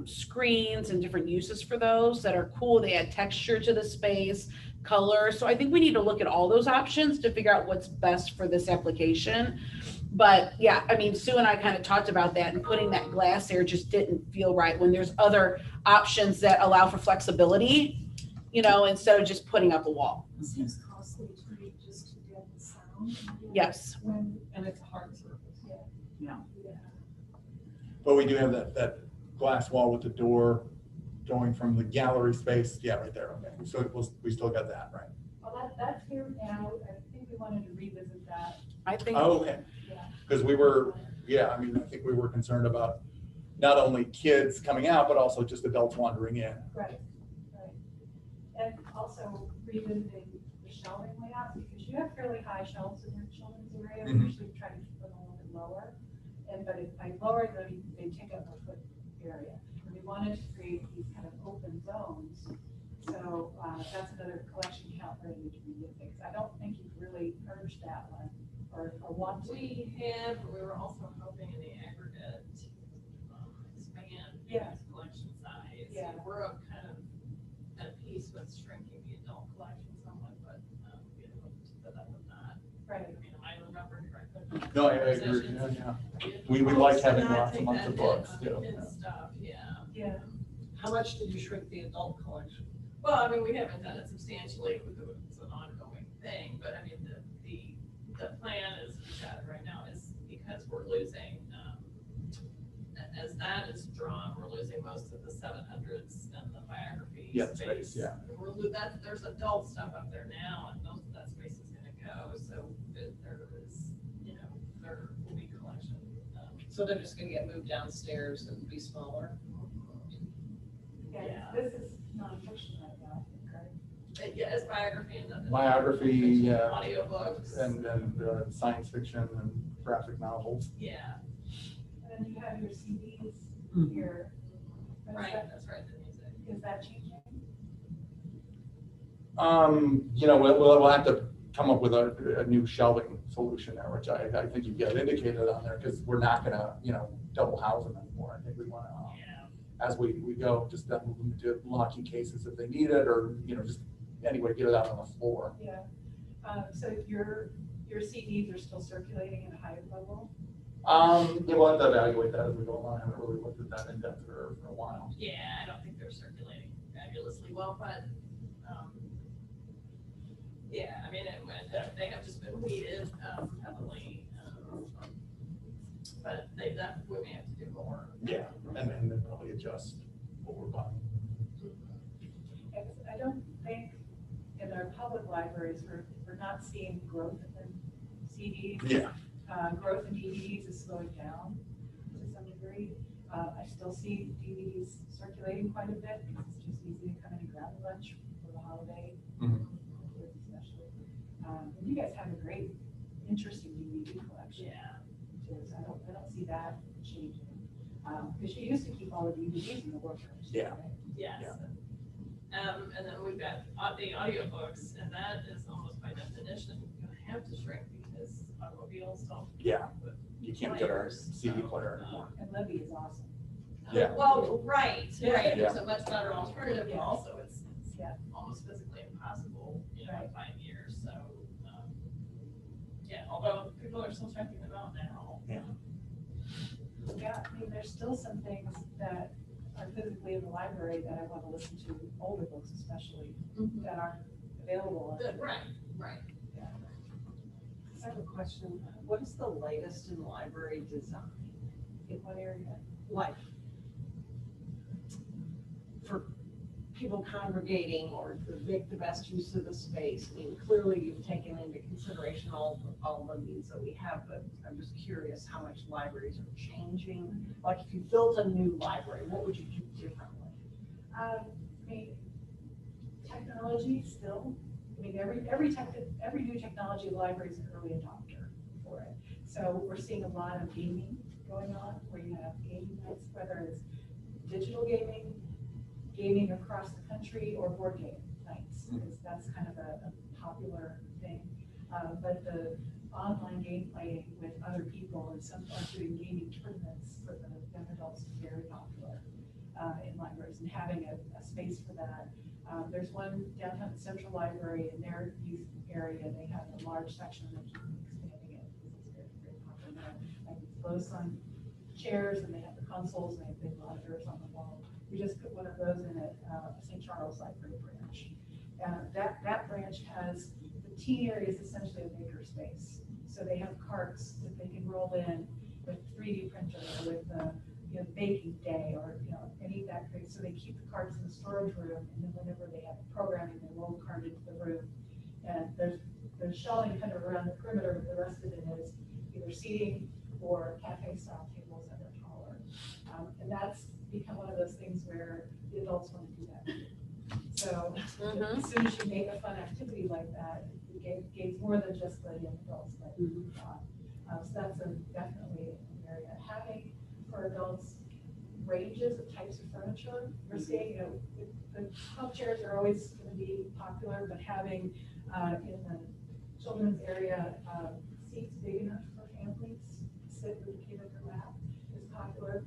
screens and different uses for those that are cool. They add texture to the space. color. So I think we need to look at all those options to figure out what's best for this application. But yeah, I mean, Sue and I kind of talked about that, and putting that glass there just didn't feel right when there's other options that allow for flexibility, instead of just putting up a wall. It seems costly to me just to get the sound. Yes. When, And it's a hard surface. yeah. But we do have that glass wall with the door going from the gallery space, yeah, right there, okay. So we still got that, right? Well, that's here now. I think we wanted to revisit that. I think. Oh, okay. Yeah. Because we were, I think we were concerned about not only kids coming out, but also just adults wandering in. Right. And also revisiting the shelving layout, because you have fairly high shelves in your children's area. We Mhm. usually try to keep them a little bit lower. But if I lower them, they take up a foot area. And we wanted to create these kind of open zones. So that's another collection count that I need to revisit, because I don't think you've really urged that one or want to. We have, but we were also hoping in the aggregate expand Yeah. the collection size. Yeah. We're kind of at a piece with shrinking the adult collection somewhat, but we had hoped that that would not. Right. I remember correctly. No, I agree, yeah. We like having lots and lots of books, too. And stuff, yeah. Yeah. How much did you shrink the adult collection? Well, I mean, we haven't done it substantially, it's an ongoing thing, but I mean, the plan is, we've got it right now, is because we're losing, as that is drawn, we're losing most of the 700s and the biography Space, yeah. There's adult stuff up there now, and most of that space is gonna go, so there is, there will be collection. So they're just gonna get moved downstairs and be smaller? Yeah, this is nonfiction right now, I think, right? Yeah, it's biography and. Biography, yeah. Audiobooks. And science fiction and graphic novels. Yeah, And then you have your CDs Mhm. here. Is right, that- that's right, the music. Is that changing? We'll have to come up with a new shelving solution there, which I think you've got indicated on there, because we're not gonna, double house them anymore. I think we wanna, as we go, just move them into locking cases if they need it, or, just anyway, get it out on the floor. Yeah. So your CDs are still circulating at a higher level? Yeah, we'll have to evaluate that as we go along. I haven't really looked at that in depth for a while. Yeah, I don't think they're circulating fabulously well, but, yeah, I mean, they have just been weeded heavily. But we may have to do more. Yeah, and then probably adjust what we're buying. I don't think in our public libraries, we're not seeing growth in CDs. Yeah. Growth in DVDs is slowing down to some degree. I still see DVDs circulating quite a bit, because it's just easy to come in and grab a lunch for the holiday, Mhm. especially. And you guys have a great, interesting DVD collection. Yeah. I don't see that changing. Because you used to keep all the DVDs in the workroom. Yeah. Right? Yes. And then we've got the audiobooks, and that is almost by definition gonna have to shrink, because automobiles don't. Yeah. You can't get our players, CD so, player anymore. And Libby is awesome. Yeah. Well, right. Yeah. It's a much better alternative, but also it's Yeah. almost physically impossible, in Right. 5 years, so, yeah, although people are still checking them out now. Yeah, I mean, there's still some things that are physically in the library that I want to listen to, older books especially, that aren't available. Right. I have a question. What is the latest in library design? In what area? Like, for people congregating or to make the best use of the space? I mean, clearly you've taken into consideration all the needs that we have, but I'm just curious how much libraries are changing. Like, if you built a new library, what would you do differently? I mean, technology still, I mean, every new technology, the library is an early adopter for it. So we're seeing a lot of gaming going on, where you have gaming nights, whether it's digital gaming across the country, or board game nights, because that's kind of a popular thing. But the online game playing with other people, and some are doing gaming tournaments for the young adults, is very popular in libraries, and having a space for that. There's one downtown at Central Library in their youth area. They have a large section and they keep expanding it because it's very, very popular. Like it's close on chairs and they have the consoles and they have big monitors on the wall. We just put one of those in at St. Charles Library branch. That branch has, the teen area is essentially a maker space. So they have carts that they can roll in with 3D printer or with baking day or any of that great. So they keep the carts in the storage room, and then whenever they have programming, they roll the cart into the room. And there's shelving kind of around the perimeter, but the rest of it is either seating or cafe style tables that are taller. And that's become one of those things where the adults want to do that. So as soon as you make a fun activity like that, it gains more than just the young adults. But, so that's definitely an area. Having for adults ranges of types of furniture. We're seeing, the club chairs are always going to be popular, but having in the children's area seats big enough for families to sit with the kid in their lap is popular.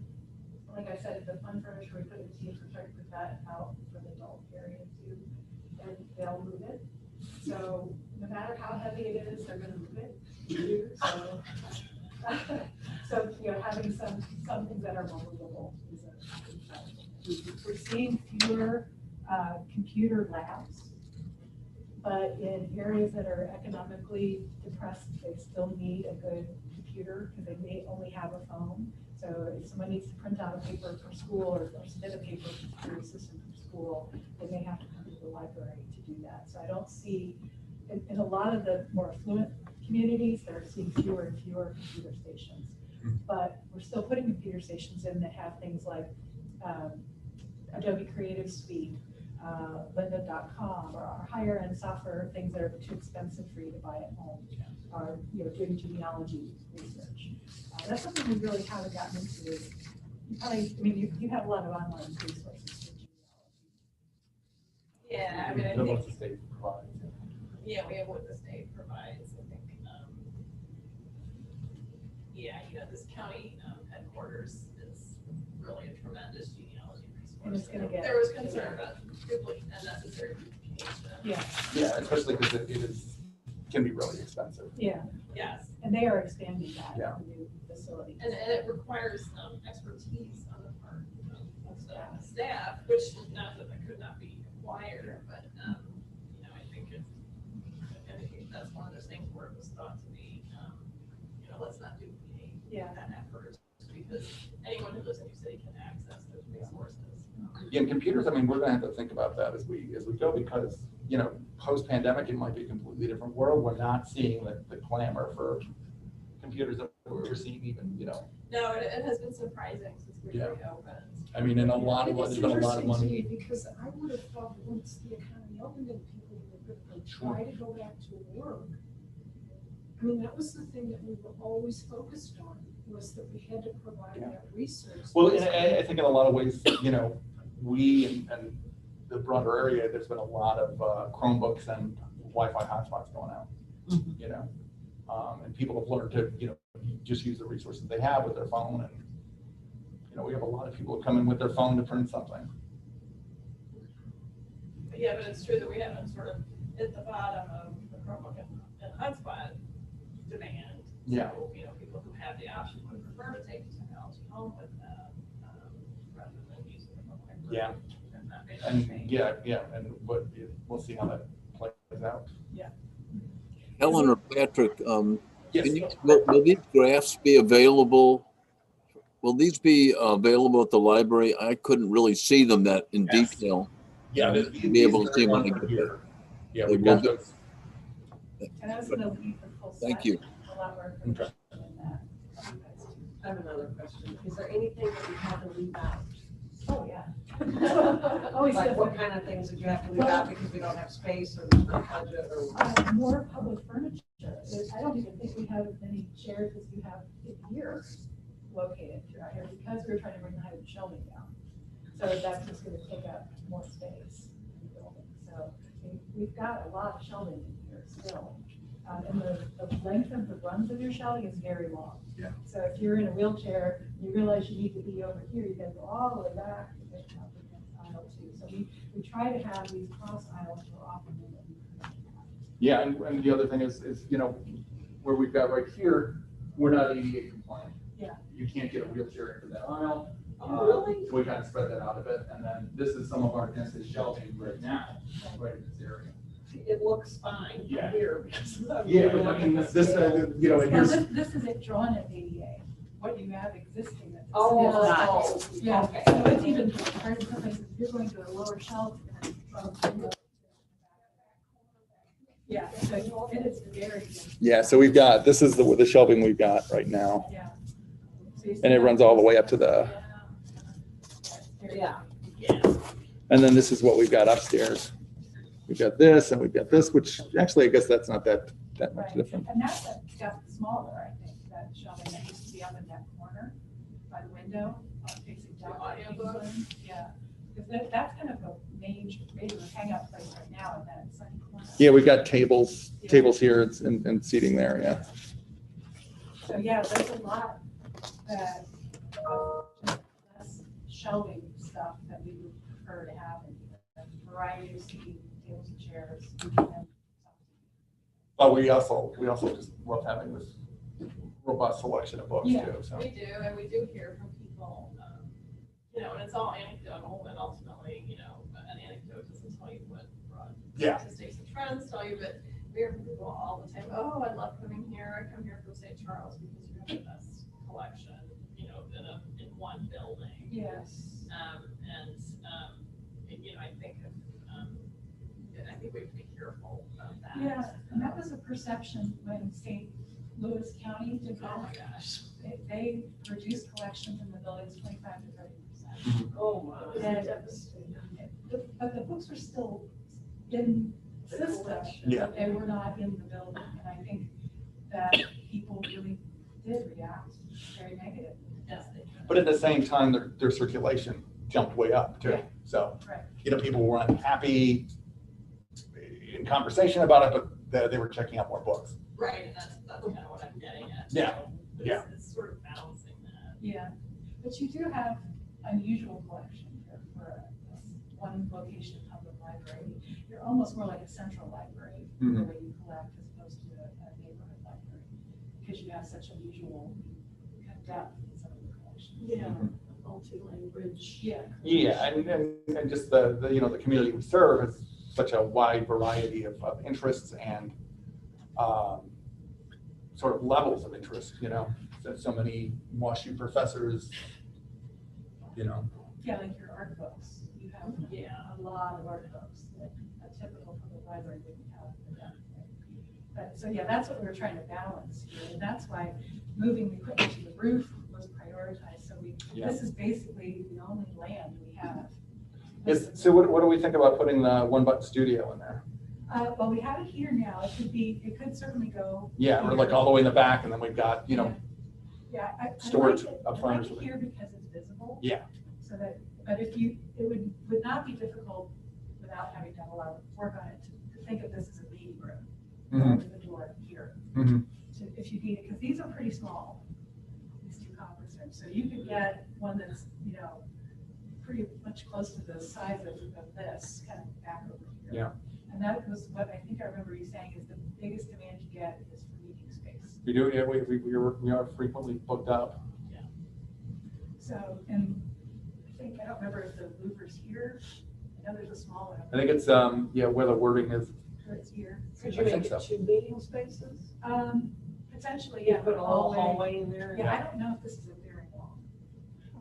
Like I said, the fun furniture we put in teams, we're trying to put that out for the adult area too, and they'll move it. So no matter how heavy it is, they're going to move it too. So having some things that are more movable is a. We're seeing fewer computer labs, but in areas that are economically depressed, they still need a good computer because they may only have a phone. So if someone needs to print out a paper for school or submit a paper to the system for school, they may have to come to the library to do that. So I don't see, in a lot of the more affluent communities, they're seeing fewer and fewer computer stations. But we're still putting computer stations in that have things like Adobe Creative Suite, lynda.com, or our higher end software, things that are too expensive for you to buy at home, or doing genealogy research. That's something we really haven't gotten into. You probably, you have a lot of online resources for genealogy. Yeah, I mean, I What think, the state provides. yeah, we have what the state provides, I think. This county headquarters is really a tremendous genealogy resource. And it's gonna get. There was concern about unnecessary duplication. Yeah. Yeah, especially because it can be really expensive. Yeah. Yes. And they are expanding that, Yeah. the new facility. And it requires expertise on the part of the staff, which not that could not be acquired, but I think that's one of those things where it was thought to be, let's not duplicate that effort, because anyone who lives in New City can access those resources. Yeah, and computers, we're going to have to think about that as we go, because post-pandemic, it might be a completely different world. We're not seeing the clamor for computers that we're seeing even, No, it has been surprising since we reopened. and there's been a lot of money. Because I would have thought once the economy opened and people were going to try to go back to work. That was the thing that we were always focused on, was that we had to provide that resource. Well, I think in a lot of ways, we and the broader area, there's been a lot of Chromebooks and Wi-Fi hotspots going out, and people have learned to, just use the resources they have with their phone. And, we have a lot of people who come in with their phone to print something. Yeah, but it's true that we haven't sort of hit the bottom of the Chromebook and hotspot demand. Yeah. So, people who have the option would prefer to take the technology home with them rather than using it from the library. Yeah. And that may And change. but we'll see how that plays out. Yeah. Helen or Patrick, Yes. will these graphs be available? Will these be available at the library? I couldn't really see them that in detail. Yeah, Be able to see when I get there. Yeah, They we've will got be. those. And I was going to leave the full Thank slide, you. a lot more information in that. I have another question. Is there anything that you have to leave out? Oh, yeah. Always Like what different. kind of things did you have to leave out because we don't have space or there's no budget or? More public furniture. I don't even think we have as many chairs as you have in here located throughout here, because we're trying to bring the height of shelving down. So that's just going to take up more space in the building. So we've got a lot of shelving in here still. And the length of the runs of your shelving is very long. Yeah. So if you're in a wheelchair, you realize you need to be over here, you got to go all the way back to get up against aisle two. So we try to have these cross aisles more often than Yeah, and the other thing is, you know, where we've got right here, we're not ADA compliant. Yeah. You can't get a wheelchair into that aisle. Really? So we kind of spread that out a bit, and then this is some of our densest shelving right now, right in this area. It looks fine Yeah. here because of. Yeah, but I mean, this, you know, and Well, here's, this is it drawn at ADA, what you have existing. That's Oh, Yeah, okay. so it's even hard to place, if you're going to a lower shelf and yeah, so it is very good. yeah, so we've got, this is the shelving we've got right now, Yeah. So you and it see runs that? all the way up to the, Yeah. and then this is what we've got upstairs. We've got this and we've got this, which actually, I guess that's not that much Right. different. And that's got smaller, I think, that shelving that used to be up in that corner by the window, facing down. Audiobooks. Yeah, because that's kind of a major hangout place right now in that sunny corner. Yeah, we've got tables here and seating there, yeah. So, yeah, there's a lot that, less shelving stuff that we would prefer to have in here. A variety of seating, tables and chairs. And But we also just love having this robust selection of books Yeah. too, so. We do, and we do hear from people, you know, and it's all anecdotal, and ultimately, you know, an anecdote doesn't tell you what broad Yeah. statistics and trends tell you, but we hear from people all the time, oh, I love coming here, I come here from St. Charles because you have the best collection, you know, in one building. Yes. You know, I think we have to be careful about that. Yeah, and that was a perception when St. Louis County did Oh my that. gosh. They reduced collections in the buildings 25 to 30%. Oh, my. And- But the books were still in the system. Yeah. But they were not in the building. And I think that people really did react very negatively. Yes, they do. But at the same time, their circulation jumped way up too. Yeah. So, Right. you know, people were unhappy in conversation about it, but they were checking out more books. Right, and that's kind of what I'm getting at. Yeah, So yeah. It's sort of balancing that. Yeah, but you do have unusual collection here for one location of public library. You're almost more like a central library, the Mhm. way you collect as opposed to a neighborhood library, because you have such unusual kind of depth in some of the collections. Yeah, multi-language. Yeah. Yeah, and just the you know, the community we serve has such a wide variety of interests and sort of levels of interest, you know, so many WashU professors, you know. Yeah, like your art books, you have a lot of art books that a typical public library wouldn't have. But, so yeah, that's what we were trying to balance here, and that's why moving the equipment to the roof was prioritized, so this is basically the only land we have. So what do we think about putting the one button studio in there? Well, we have it here now, it could certainly go. Yeah, or here. like all the way in the back, and then we've got, you know, Yeah, I storage like it, up I front or like it something. here because it's visible. Yeah. So that, but if you, it would not be difficult without having done a lot of work on it to think of this as a meeting room. Mhm. With the door here. Mhm. So if you need it, because these are pretty small, these two conference rooms. So you could get one that's, you know, pretty much close to the size of this, kind of back over here. Yeah. And that was what I think I remember you saying is the biggest demand you get is for meeting space. We do, yeah, we are frequently booked up. So, and I don't remember if the louver's here. I know there's a small one. I think it's, yeah, where the wording is. It's here. Could I you think make so. it 2 meeting spaces? Potentially, You yeah. put a but little hallway in there? Yeah, I don't know if this is a very long.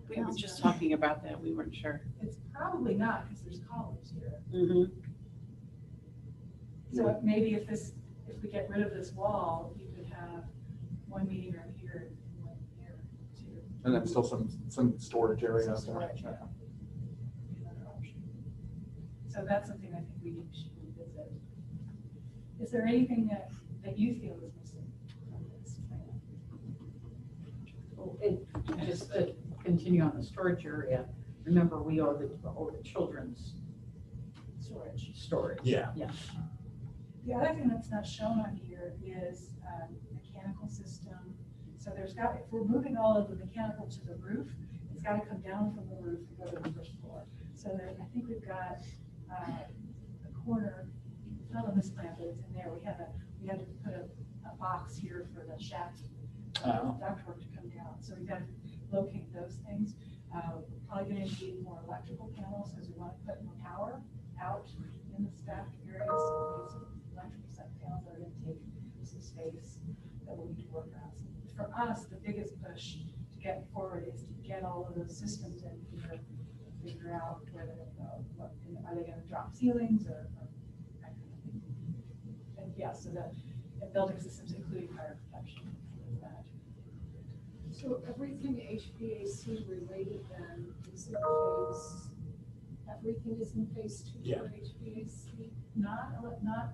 We were just talking about that, we weren't sure. It's probably not, because there's columns here. Mm-hmm. So maybe if we get rid of this wall, you could have one meeting room here and one here too. And then still some storage area out Some there. storage, yeah. Another option. So that's something I think we should revisit. Is there anything that you feel is missing from this plan? Just to continue on the storage area, remember we owe the children's storage. Yeah. Yeah. The other thing that's not shown on here is mechanical system. So if we're moving all of the mechanical to the roof, it's got to come down from the roof and go to the first floor. So I think we've got the corner, it's not on this plan, but it's in there, we had to put a box here for the shaft, ductwork to come down, so we got to locate those things. We're probably gonna need more electrical panels, because we want to put more power out in the stacked areas, so these electrical set panels are gonna take some space that we'll need to work around. So for us, the biggest push to get forward is to get all of those systems in here, figure out where they're gonna go, are they gonna drop ceilings or that kind of thing. And yeah, so the building systems, including fire protection. So everything HVAC related then is in phase, everything is in phase 2 Yeah. for HVAC? Not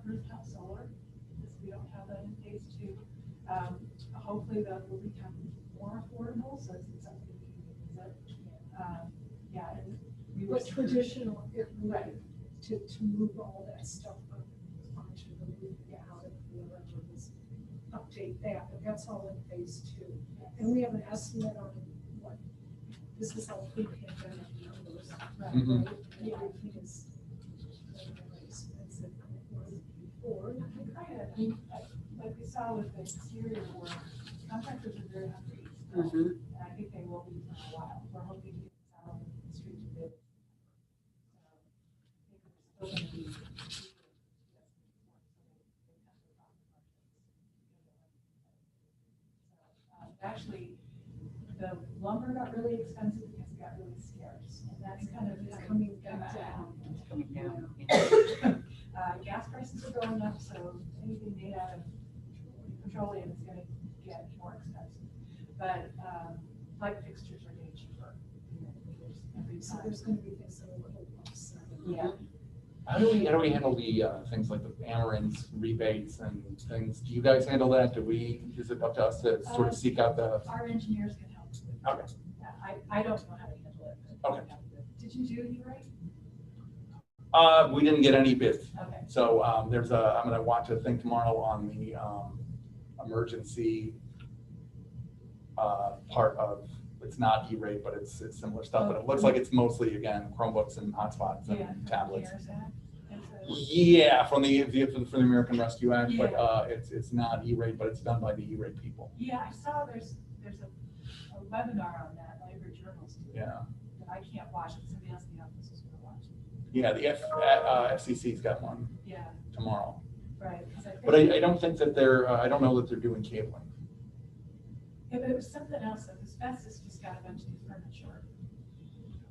rooftop solar, because we don't have that in phase 2. Hopefully that will become more affordable, so it's something we can use it. Yeah, and we were But traditional, right, to move all that stuff up onto the roof, out of the electricals, update that, but that's all in phase 2. And we have an estimate on what, this is all pre-pandemic numbers, right? Mhm. Right? And everything is really expensive than it was before. Like we saw with the exterior work, contractors are very hungry. Mhm. And I think they will be for a while. We're hoping to get this out on the street to bid. I think we're still going to be. Actually, the lumber got really expensive because it got really scarce, and that's kind of Coming back down. It's coming down. Gas prices are going up, so anything made out of petroleum is gonna get more expensive. But, light fixtures are getting cheaper. Every So time. there's gonna be things that will hold us. Yeah. How do we handle the things like the Amarants rebates and things? Do you guys handle that? Is it up to us to sort of seek out the? Our engineers can help. Okay. I don't know how to handle it. But Okay. Did you do it right? We didn't get any bids. Okay. So I'm gonna want to think tomorrow on the emergency part of, it's not E-rate, but it's similar stuff, but it looks like it's mostly, again, Chromebooks and hotspots Yeah. and tablets. CARES Act. Yeah, from the American Rescue Act, but Yeah. it's not E-rate, but it's done by the E-rate people. Yeah, I saw there's a webinar on that, Library Journals. Do Yeah. That I can't watch it, somebody else in the office is gonna watch it. Yeah, the FCC's got one Yeah, tomorrow. right. 'Cause I But think- I don't think that I don't know that they're doing cabling. Yeah, but it was something else, like asbestos just got a bunch of new furniture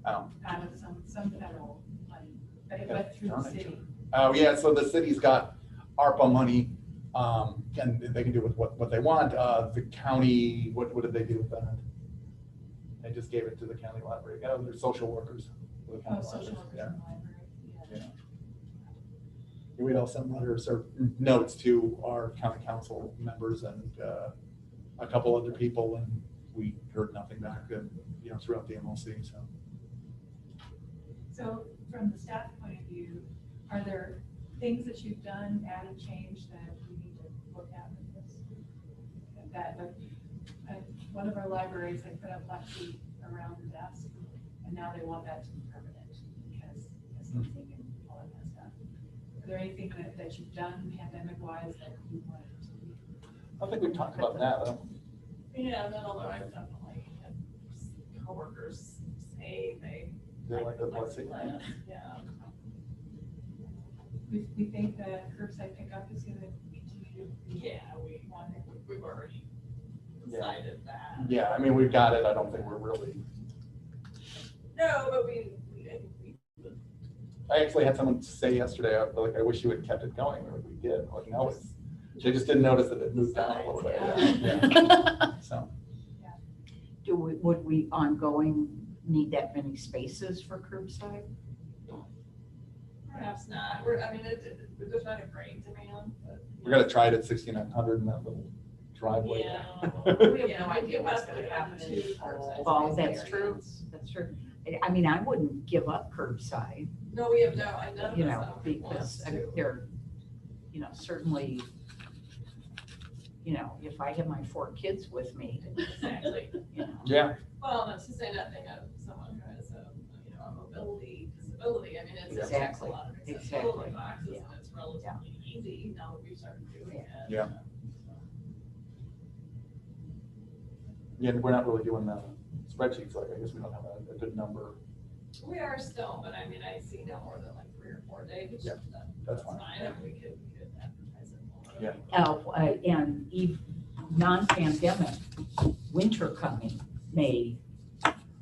Oh. out of some federal money, but it went through the city. Oh, yeah, so the city's got ARPA money, and they can do with what they want. The county, what did they do with that? They just gave it to the county library. Yeah, they're social workers. For the county Oh, social library. workers Yeah. in the library, yeah. Yeah. We'd all send letters or notes to our county council members and a couple other people, and we heard nothing back, throughout the MLC, so. So from the staff point of view, are there things that you've done, added, changed that we need to look at with this? That, one of our libraries, they put up plexi around the desk, and now they want that to be permanent because something and all that kind of stuff. Is there anything that you've done pandemic-wise that you want to be? I think we talked about that. Yeah, and then although I've definitely had coworkers say they. They like the plexi. Yeah. We think that curbside pickup is gonna continue to be. Yeah, we've already decided that. Yeah, I mean, we've got it. I don't think we're really. No, but I actually had someone say yesterday, I wish you had kept it going. We're like, we did. Like, no, they just didn't notice that it moved down a little bit. Yeah. So. Would we ongoing need that many spaces for curbside? perhaps not. There's not a great demand, but. We're gonna try it at 6,900 in that little driveway. Yeah. We have no idea what's gonna happen in Oh, that's true. That's true. I mean, I wouldn't give up curbside, No, we have no, I know. because they're, certainly, if I have my 4 kids with me, Exactly. Yeah. Well, not to say nothing of someone who has a mobility disability accessibility. I mean, it checks a Exactly, lot of accessibility exactly. boxes, Yeah. and it's relatively easy now that we've started doing it. Yeah. Yeah, and we're not really doing the spreadsheets, like, I guess we don't have a good number. We are still, but I mean, I see no more than like 3 or 4 days. Yeah, that's fine. And we could advertise it more. Yeah. And non-pandemic, winter coming may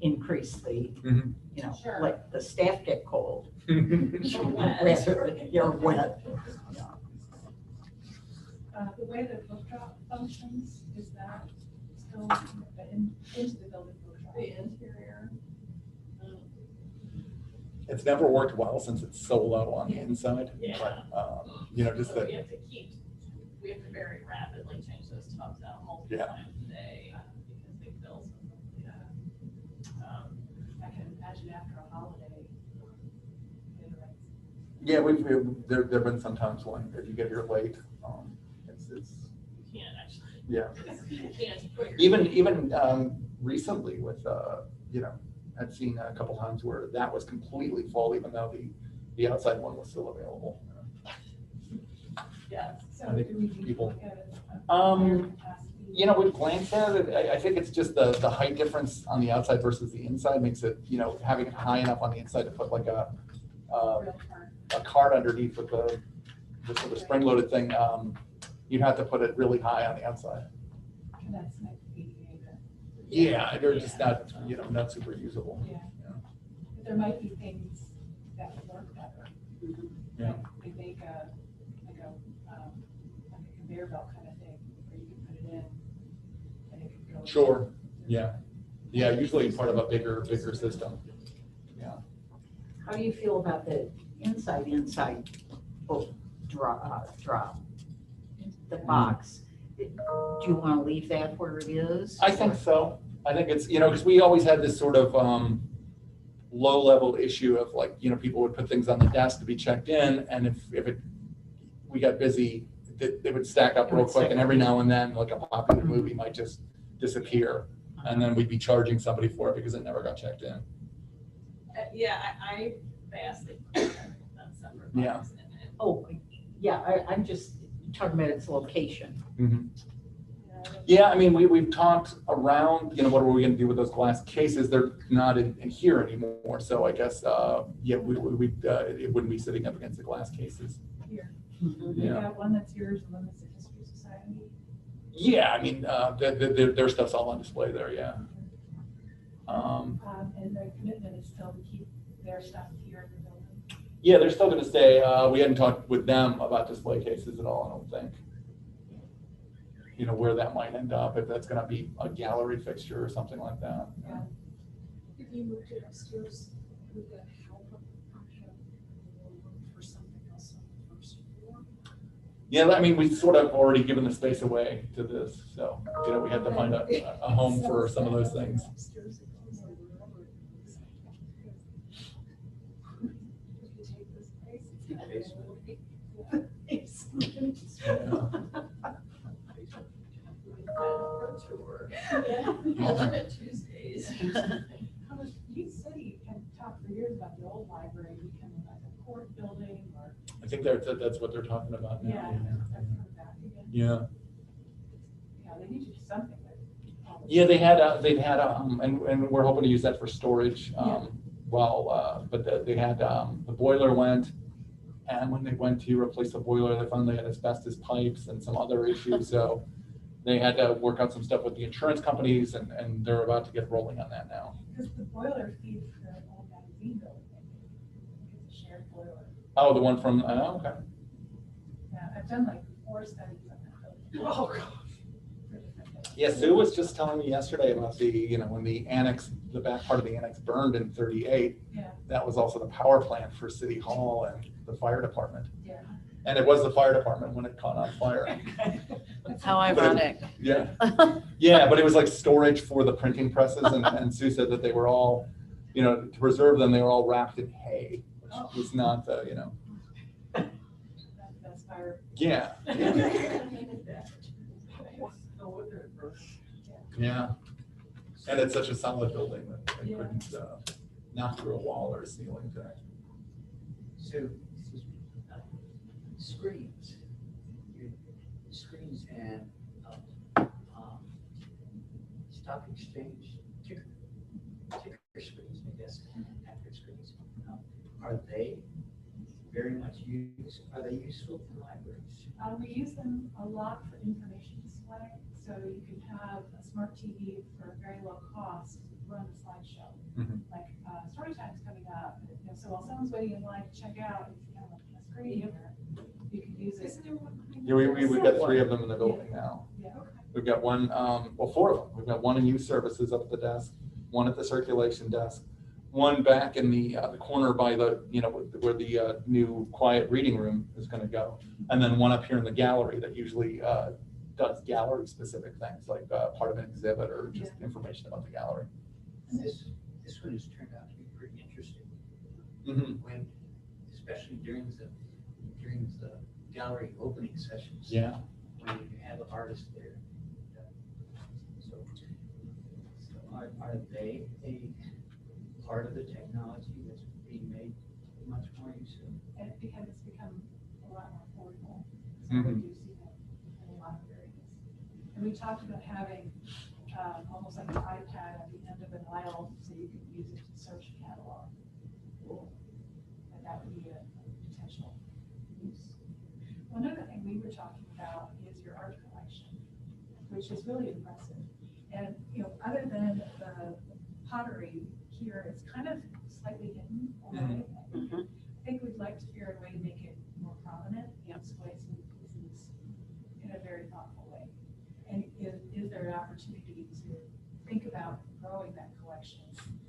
increase the, Mhm. you know, Sure. let the staff get cold. Wet. Rather, you're wet. The way the book drop functions, is that still into the building book drop? The interior. It's never worked well since it's so low on the inside. Yeah. But, you know, just So that, we have to very rapidly change those tubs out multiple Yeah. times a day because they fill so quickly. I can imagine after a holiday. yeah, there've been some times when if you get here late, it's, You can't actually. yeah. You can't put your. Even recently with, you know, I've seen a couple times where that was completely full, even though the outside one was still available. Yeah. So I think do we need to people- look at higher capacity? You know, we've glanced at it. I think it's just the height difference on the outside versus the inside makes it, you know, having it high enough on the inside to put like a Real turn. cart underneath with the sort of spring-loaded thing. You'd have to put it really high on the outside. And that's like ADA then. Yeah, they're just not, you know, not super usable. Yeah. But there might be things that would work better. Yeah. They make like a conveyor belt kind of thing where you can put it in and it can go. Sure. Yeah. Yeah, usually part of a bigger system. Yeah. How do you feel about the inside book drop? The box? Do you want to leave that where it is? I think so. I think it's, you know, because we always had this sort of low-level issue of like, you know, people would put things on the desk to be checked in, and if we got busy, they would stack up real quick, and every now and then, like a popular movie might just disappear, and then we'd be charging somebody for it because it never got checked in. Yeah, I vastly. That's separate. Yeah. box and it- Oh, yeah, I'm just talking about its location. Yeah, I mean, we've talked around, you know, what are we gonna do with those glass cases? They're not in here anymore, so I guess, yeah, it wouldn't be sitting up against the glass cases. Here. You Yeah. got one that's yours and one that's the History Society. Yeah, I mean, their stuff's all on display there, yeah. And the commitment is still to keep their stuff here in the building. Yeah, they're still gonna stay, we hadn't talked with them about display cases at all, I don't think. You know, where that might end up, if that's gonna be a gallery fixture or something like that. Yeah. If you moved it upstairs, would that help function or look for something else on the first floor? Yeah, I mean, we've sort of already given the space away to this, so, you know, we had to find a home for some of those things. Upstairs, it goes on wherever it goes. If you take this place, it's gonna be Alternate Tuesdays. You said you had talked for years about the old library becoming like a court building or. I think that's what they're talking about now. Yeah, that's coming back again. Yeah. Yeah, they need to do something with. all this. Yeah, they've had, and we're hoping to use that for storage. But they had, the boiler went, and when they went to replace the boiler, they found they had asbestos pipes and some other issues, so they had to work out some stuff with the insurance companies, and they're about to get rolling on that now. Because the boiler feeds the old magazine building. It's a shared boiler. Oh, the one from, okay. Yeah, I've done like 4 studies on that building. Oh, God. Yeah, Sue was just telling me yesterday about the, you know, when the annex, the back part of the annex burned in 38. Yeah. That was also the power plant for City Hall and the fire department. Yeah. And it was the fire department when it caught on fire. How ironic. Yeah. Yeah, but it was like storage for the printing presses, and Sue said that they were all, you know, to preserve them, they were all wrapped in hay, which was not, you know. That's fire. Yeah. Yeah. And it's such a solid building that they couldn't knock through a wall or a ceiling to So, uh, screens, screens and stock exchange ticker screens, I guess, and accurate screens. Are they very much used? Are they useful in libraries? We use them a lot for information display. So you can have a smart TV for a very low cost, run a slideshow. Mhm. Like story time's coming up. You know, so while someone's waiting in line to check out, if you have a screen here, you can use it. Isn't there one behind Yeah, we've got 3 of them in the building now. Yeah, okay. We've got one, well, 4 of them. We've got one in youth services up at the desk, one at the circulation desk, one back in the corner by the, where the new quiet reading room is going to go. And then one up here in the gallery that usually does gallery specific things, like part of an exhibit or just information about the gallery. And this one has turned out to be pretty interesting. Mhm. When, especially during the gallery opening sessions. Yeah. When you have an artist there. So are they a part of the technology that's being made much more useful? And because it's become a lot more affordable. So we do see that in a lot of areas. And we talked about having almost like an iPad at the end of an aisle so you could use it to search a catalog. And that would be a potential use. One other thing we were talking about is your art collection, which is really impressive. And, other than the pottery here, it's kind of slightly hidden away. I think we'd like to figure out a way to make it more prominent, display some pieces in a very thoughtful way. And is there an opportunity to think about growing that collection,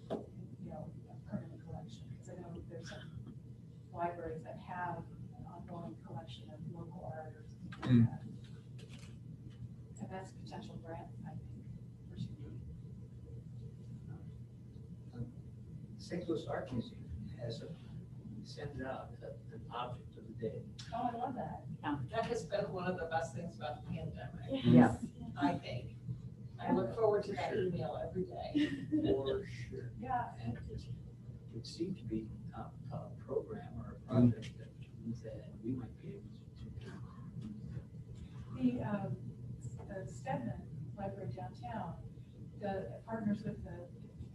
a permanent collection? Because I know there's some libraries that have an ongoing collection of local art or something like that. And that's a potential grant, I think, for Superior. St. Louis Art Museum sends out an object of the day. Oh, I love that. That has been one of the best things about the pandemic. Yeah. I think. I look forward to that email every day. For sure. Yeah. And it would seem to be a program or a project that we might be able to do. The Stedman Library downtown partners with the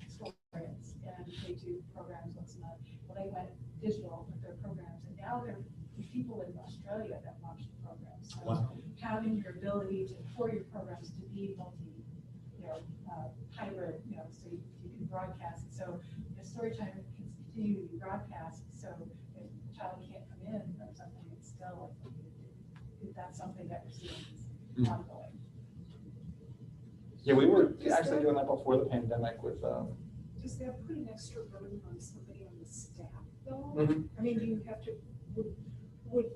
historians, and they do programs once a month. Well, they went digital with their programs, and now there's people in Australia that watch the programs. So having your ability for your programs to be hybrid, so you can broadcast it. So the story time can continue to be broadcast. So if a child can't come in or something, it's still, if that's something that we're seeing ongoing. Yeah, we were actually doing that before the pandemic with. Does that put an extra burden on somebody on the staff though? Mhm. I mean, do you have to, would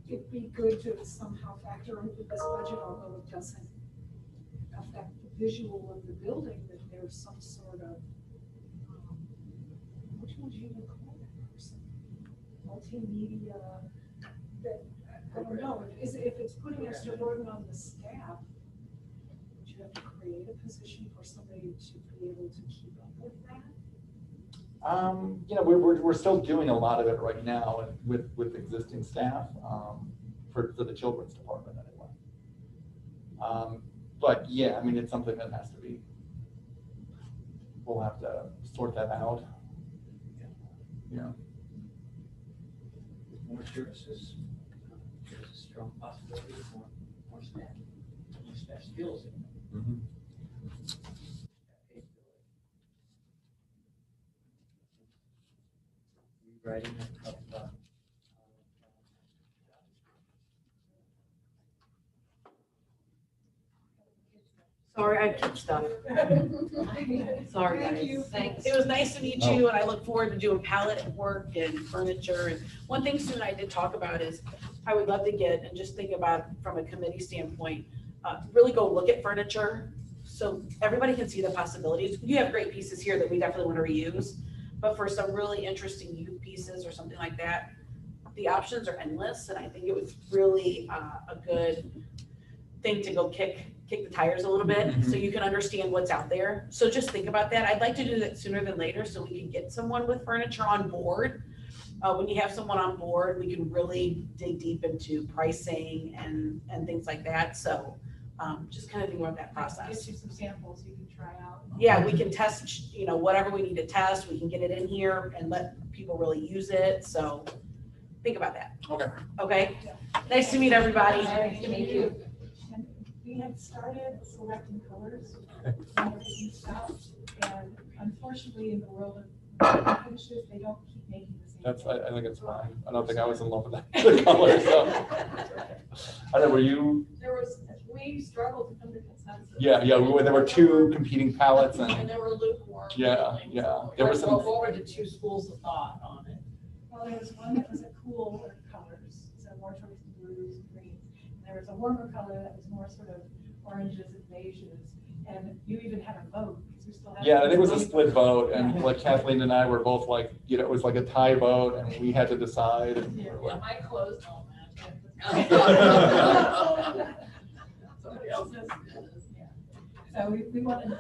it be good to somehow factor into this budget, although it doesn't affect the visual of the building, that there's some sort of, what would you even call that person? Multimedia, that, I don't know, if it's putting extra burden on the staff, would you have to create a position for somebody to be able to keep up with that? We're still doing a lot of it right now and with existing staff for the children's department anyway. But yeah, I mean, it's something that has to be, we'll have to sort that out. Yeah. With more services, there's a strong possibility of more staff skills in it. Rewriting of Sorry, I keep stuff. Sorry, Thank guys. you. Thanks. It was nice to meet you, and I look forward to doing palette work and furniture. And one thing Sue and I did talk about is I would love to get, and just think about from a committee standpoint, really go look at furniture so everybody can see the possibilities. You have great pieces here that we definitely want to reuse, but for some really interesting youth pieces or something like that, the options are endless, and I think it was really a good thing to go kick the tires a little bit so you can understand what's out there. So just think about that. I'd like to do that sooner than later so we can get someone with furniture on board When you have someone on board, we can really dig deep into pricing and things like that. So just kind of think about that process. Get you some samples you can try out. Yeah, we can test, whatever we need to test, we can get it in here and let people really use it. So think about that. Okay. Okay? Nice to meet everybody. Nice to meet you. And we had started selecting colors and stuff, and unfortunately in the world of finishes, they don't keep making the same. I think it's fine. I don't think I was in love with that the color, so. I don't know, were you? We struggled to come to consensus. Yeah, there were two competing palettes And and, there were lukewarm. yeah, feelings. yeah. There were some, What were the two schools of thought on it? Well, there was one that was a cooler colors, so more towards the blues and greens. And there was a warmer color that was more sort of oranges and beiges. And you even had a vote, because we still had. yeah, I think it was a split vote, and like Kathleen and I were both like, it was like a tie vote, and we had to decide. And Yeah, we're like, I closed all that. Somebody else has to do this. So we want to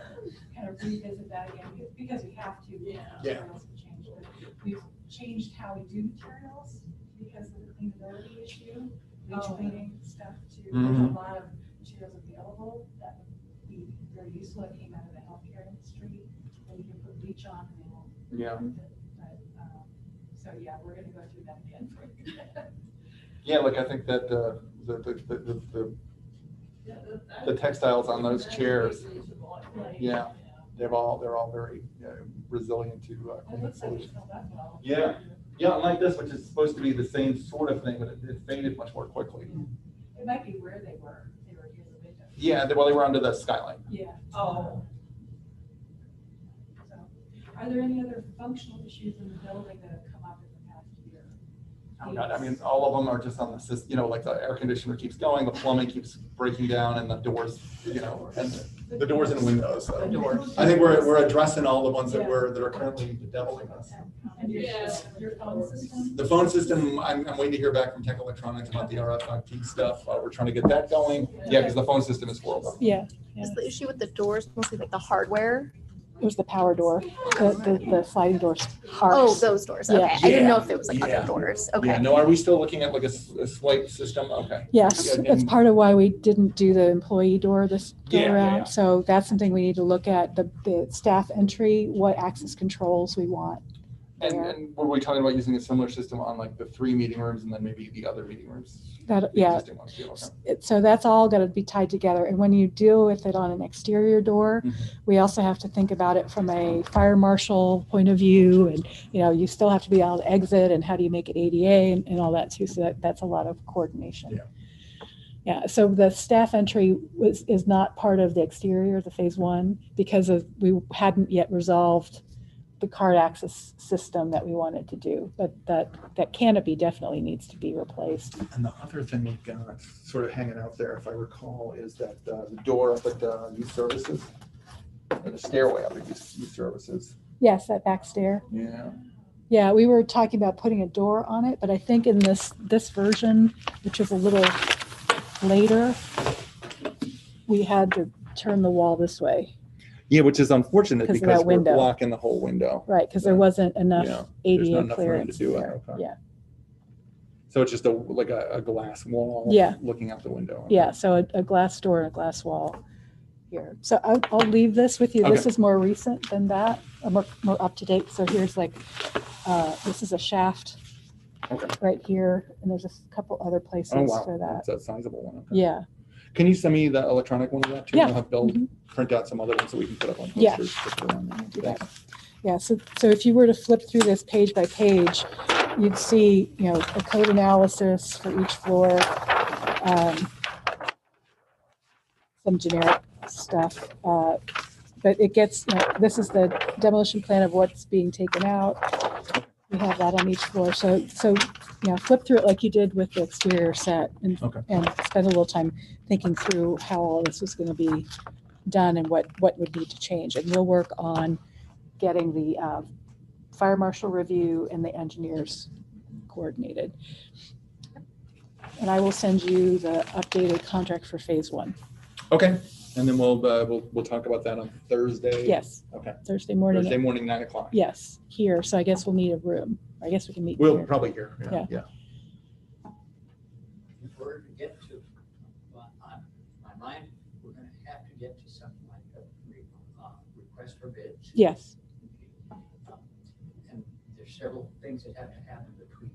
kind of revisit that again, because we have to. Yeah. Materials have changed, but we've changed how we do materials because of the cleanability issue. Bleach cleaning stuff too, there's Mhm. a lot of materials available that would be very useful, that came out of the healthcare industry, that you can put bleach on and they won't. Yeah. But, so yeah, we're gonna go through that again. Yeah, like I think that the textiles on those chairs, yeah, they're all very resilient to It cleaning looks like it solutions. filled up well. Yeah. Yeah, unlike this, which is supposed to be the same sort of thing, but it faded much more quickly. It might be where they were near the window. Yeah, they were under the skyline. Yeah. Oh. So, are there any other functional issues in the building that have come up in the past year? Oh, God, I mean, all of them are just on the system, like the air conditioner keeps going, the plumbing keeps breaking down, and the doors, and the doors and windows. So The doors. I think we're addressing all the ones that are currently bedeviling us. And Yeah. your phone system? The phone system, I'm waiting to hear back from Tech Electronics about the RFID stuff. We're trying to get that going. Yeah, because the phone system is horrible. Yeah, Is the issue with the doors mostly like the hardware? it was the power door, the sliding doors. Oh, those doors. Okay. Yeah. I didn't know if it was like Yeah. other doors. Yeah, Okay. no, are we still looking at like a swipe system? Okay. Yes, Yeah, that's and- part of why we didn't do the employee door this go Yeah, yeah, around. yeah. So that's something we need to look at, the staff entry, what access controls we want. And were we talking about using a similar system on like the 3 meeting rooms and then maybe the other meeting rooms? That, The yeah, existing ones too, okay. so that's all got to be tied together. And when you deal with it on an exterior door, Mhm. we also have to think about it from a fire marshal point of view. And, you still have to be able to exit, and how do you make it ADA and all that too. So that's a lot of coordination. Yeah. Yeah, so the staff entry is not part of the exterior, the phase 1, because we hadn't yet resolved the card access system that we wanted to do, but that canopy definitely needs to be replaced. And the other thing we've got sort of hanging out there, if I recall, is that the door up at youth services, or the stairway up at youth services. Yes, that back stair. Yeah. Yeah, we were talking about putting a door on it, but I think in this version, which is a little later, we had to turn the wall this way, Yeah, which is unfortunate 'Cause of because that we're window. blocking the whole window. right? Because there wasn't Yeah, enough there's not ADA enough room to clearance do it, there. okay. Yeah, So it's just like a glass wall. Yeah. Looking out the window. yeah. So a glass door and a glass wall here. So I'll leave this with you. This Okay. is more recent than that, more up to date. So here's this is a shaft Okay. right here, and there's a couple other places Oh, wow. for that. That's a sizable one. Okay. Yeah. Can you send me the electronic one of that too? Yeah. I'll have Bill Mhm. print out some other ones so we can put up on Yeah. posters. to put around there. Do that. Yeah, so if you were to flip through this page by page, you'd see, a code analysis for each floor, some generic stuff. But it gets, this is the demolition plan of what's being taken out. We have that on each floor. So flip through it like you did with the exterior set and Okay. spend a little time thinking through how all this was going to be done and what would need to change. And we'll work on getting the fire marshal review and the engineers coordinated. And I will send you the updated contract for phase 1. Okay, And then we'll talk about that on Thursday. Yes, Okay. Thursday morning. Thursday morning, 9 o'clock. Yes, here. So I guess we'll need a room. I guess we can meet We'll here. probably hear. Yeah. Yeah. In order to get to, on my mind, we're gonna have to get to something like a request for bids. Yes, And there's several things that have to happen between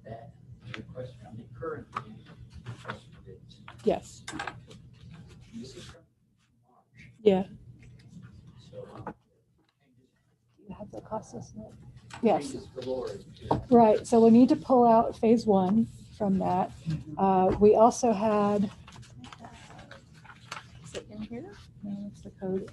that and the request from the current request for bids. yes, This is from March, yeah. so. You have the cost estimate? Yes. Changes galore. Right, so we need to pull out phase one from that. We also had, Is it in here? no, it's the code.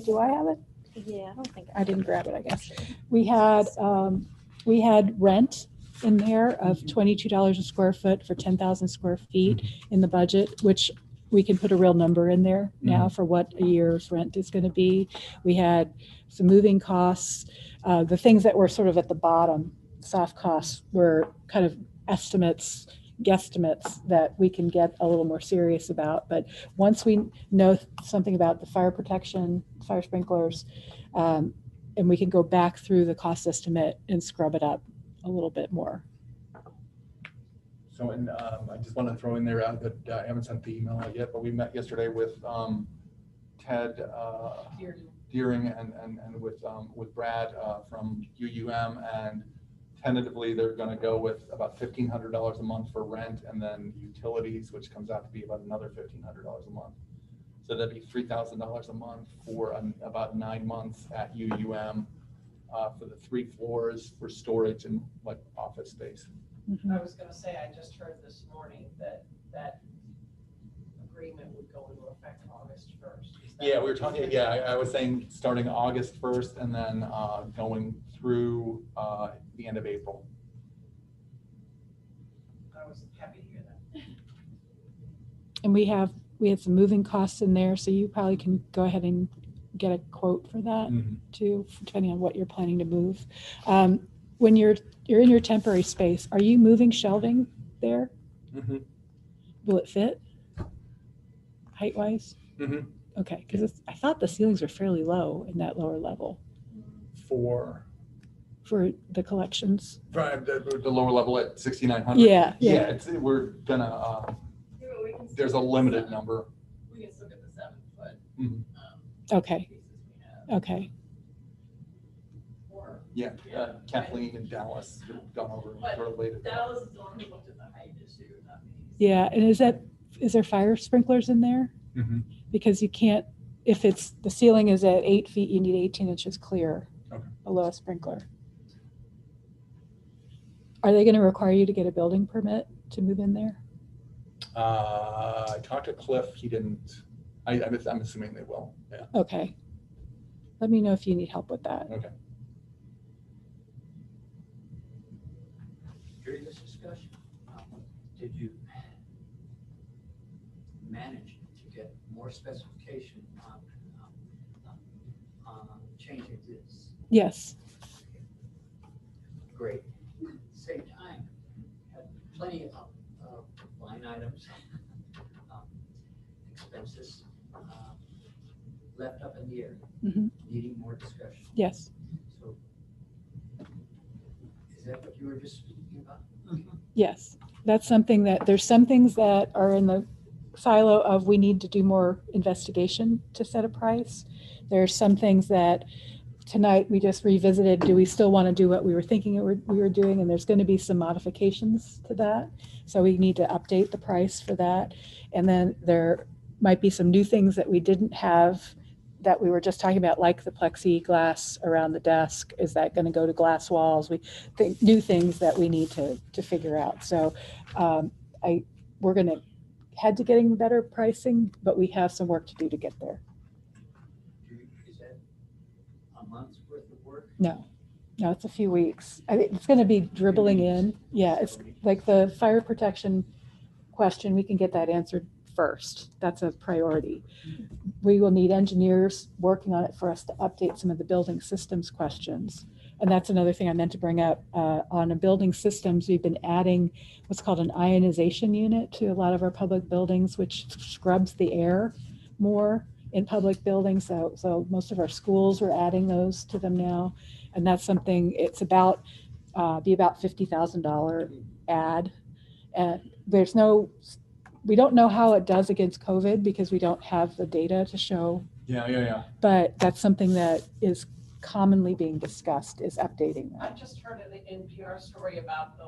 Do I have it? Yeah, I don't think. I didn't grab it, I guess. We had rent in there of $22 a square foot for 10,000 square feet in the budget, which we can put a real number in there now for what a year's rent is going to be. We had some moving costs. The things that were sort of at the bottom, soft costs, were kind of estimates, guesstimates that we can get a little more serious about. But once we know something about the fire protection, fire sprinklers, and we can go back through the cost estimate and scrub it up a little bit more. So, and I just want to throw in there that I haven't sent the email out yet, but we met yesterday with Ted Deering and with Brad from UUM, and tentatively they're going to go with about $1,500 a month for rent and then utilities, which comes out to be about another $1,500 a month. So that'd be $3,000 a month for about 9 months at UUM for the 3 floors for storage and like office space. I was gonna say, I just heard this morning that that agreement would go into effect August 1st. Yeah, we were talking, yeah, I was saying starting August 1st and then going through the end of April. I was happy to hear that. And we had some moving costs in there, so you probably can go ahead and get a quote for that too, depending on what you're planning to move. When you're in your temporary space, are you moving shelving there? Will it fit height-wise? Okay, because I thought the ceilings were fairly low in that lower level For the collections. the lower level at 6,900. Yeah. We're gonna. There's a limited number. We can still get the 7 foot. Okay. Pieces we have. Okay. Or, Yeah, Kathleen and Dallas have gone over and sort of laid it down. Dallas is the one who looked at the height issue, not me. Yeah, and is there fire sprinklers in there? Because you can't, if the ceiling is at 8 feet, you need 18 inches clear below a sprinkler. Are they going to require you to get a building permit to move in there? I talked to Cliff. He didn't. I'm assuming they will. Yeah. Okay. Let me know if you need help with that. Okay. During this discussion, did you manage to get more specification on changing this? Yes. Great. Same time, had plenty of line items, expenses left up in the air, needing more discussion. Yes. So is that what you were just speaking about? Yes. That's something that there's some things that are in the silo of we need to do more investigation to set a price. There's some things that tonight we just revisited. Do we still want to do what we were thinking we were doing? And there's going to be some modifications to that. So we need to update the price for that. And then there might be some new things that we didn't have that we were just talking about, like the plexiglass around the desk. Is that going to go to glass walls? We think new things that we need to figure out. So we're going to head to getting better pricing, but we have some work to do to get there. Is that a month's worth of work? No, it's a few weeks. I think it's going to be dribbling in. Yeah, it's like the fire protection question. We can get that answered first. That's a priority. We will need engineers working on it for us to update some of the building systems questions. And that's another thing I meant to bring up. On the building systems, we've been adding what's called an ionization unit to a lot of our public buildings, which scrubs the air more in public buildings. So most of our schools, we're adding those to them now. And that's something, it's about, be about $50,000 ad. And we don't know how it does against COVID because we don't have the data to show, Yeah. but that's something that is commonly being discussed, is updating I that. just heard an NPR story about the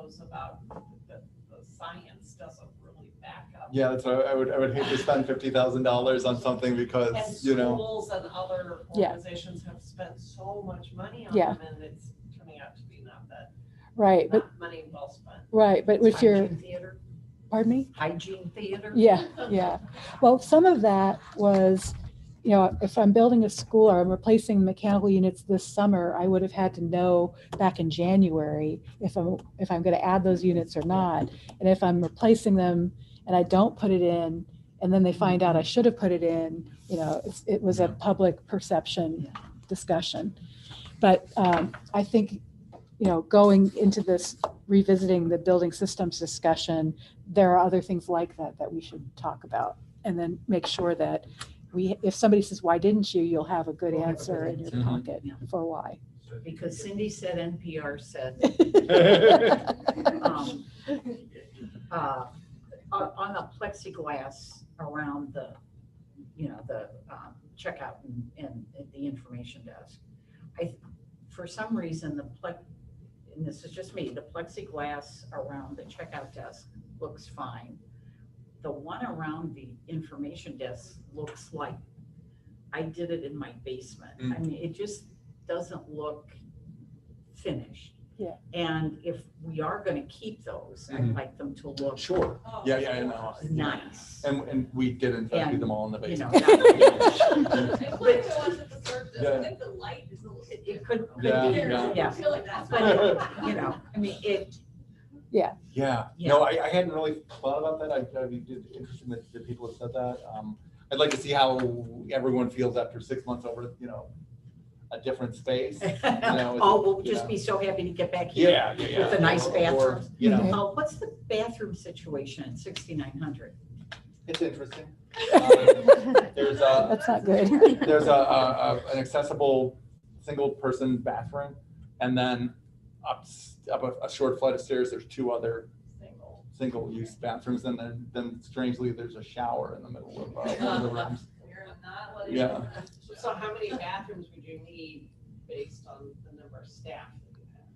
science doesn't really back up. Yeah, that's why I would hate to spend $50,000 on something And because, you know. schools and other Yeah. organizations have spent so much money on Yeah. them, and it's turning out to be not Right, but money well spent. right, but with your, Hygiene theater, pardon me? hygiene theater. Yeah. Well, some of that was, if I'm building a school or I'm replacing mechanical units this summer, I would have had to know back in January if I'm going to add those units or not. And if I'm replacing them and I don't put it in, and then they find out I should have put it in, it was a public perception discussion. But I think, going into this, revisiting the building systems discussion, there are other things like that we should talk about, and then make sure that if somebody says, why didn't you, you'll have a good We'll have a answer good in your answer. pocket Yeah. for why. Because Cindy said, NPR said, on the plexiglass around the checkout and the information desk. For some reason, and this is just me, the plexiglass around the checkout desk looks fine. The one around the information desk looks like I did it in my basement. I mean, it just doesn't look finished. Yeah. And if we are going to keep those, I'd like them to look Sure. Yeah, I know. nice. And we did in fact do And, them all in the You know, basement. It's like the ones at the surface, I think the light is a little. it could Yeah, be, yeah. yeah. I feel like that's. But, I mean, Yeah, Yeah. no, I hadn't really thought about that. I'd be interested that people have said that. I'd like to see how everyone feels after 6 months over, a different space. We'll just be so happy to get back here. Yeah. With a nice bathroom. Or, What's the bathroom situation at 6,900? it's interesting. There's That's not good. there's an accessible single person bathroom, and then up a short flight of stairs, there's two other single use bathrooms, and then strangely there's a shower in the middle of one of the rooms. Yeah. So how many bathrooms would you need based on the number of staff that you have?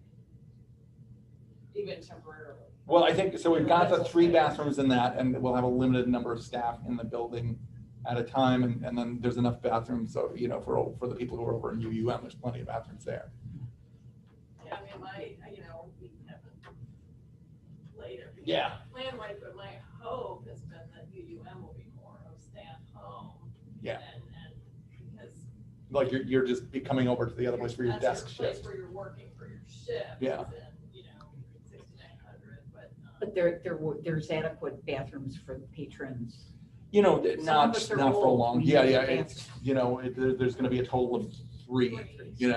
Even temporarily? Well, I think, so we've got the 3 bathrooms in that, and we'll have a limited number of staff in the building at a time, and then there's enough bathrooms, so, for the people who are over in UUM, there's plenty of bathrooms there. Yeah, I mean, we haven't laid everything. Yeah. Plan right, but my hope has been that UUM will be more of staff home. Yeah. And because. Like you're just be coming over to the other place for your that's desk place shift. where you're working for your shift. Yeah. Is in, 6,900, But there's adequate bathrooms for the patrons. Some of not us are for old. long. We Yeah. need It's, there's going to be a total of 3. In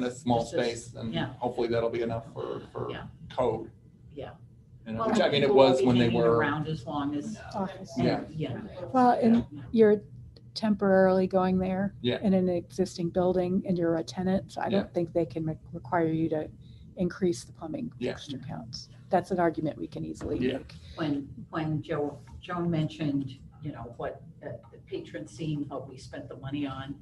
a small This is- space, and yeah. hopefully that'll be enough for Yeah. code. Yeah. Which I mean, it People will was be when they hanging were. around as long as. Office. Yeah. Yeah. Well, and you're temporarily going there Yeah. in an existing building and you're a tenant, so I Yeah. don't think they can require you to increase the plumbing Yeah. fixture counts. That's an argument we can easily Yeah. make. When Joan mentioned, what the patron scene, what we spent the money on,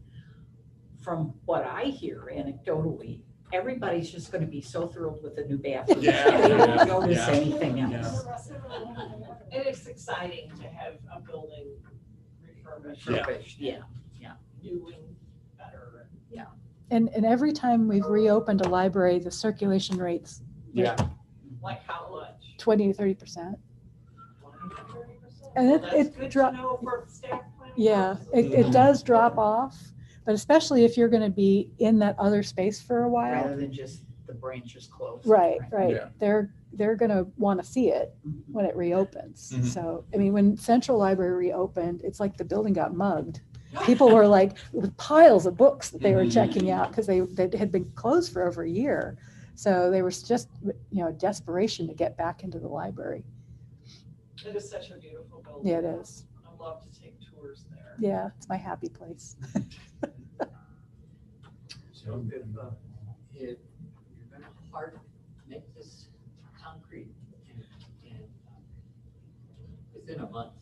from what I hear anecdotally, everybody's just going to be so thrilled with the new bathroom. Yeah, They yeah, won't notice yeah. anything Yeah. else. It is exciting to have a building refurbished. Refurbished, yeah. New and better. And every time we've reopened a library, the circulation rates Yeah. Like how much? 20 to 30%. 20-30%? And Well, it that's good to drop- know for staff planning Yeah, purposes. it does drop off, but especially if you're going to be in that other space for a while. Rather than just the branches closed. Right. Yeah. They're going to want to see it Mhm. when it reopens. Mhm. So, I mean, when Central Library reopened, it's like the building got mugged. People were like with piles of books that they were Mhm. checking out because they had been closed for over a year. So they were just, desperation to get back into the library. It is such a beautiful building. Yeah, it is. I love to take tours. doors there. Yeah, it's my happy place. So if you're gonna make this concrete within a month,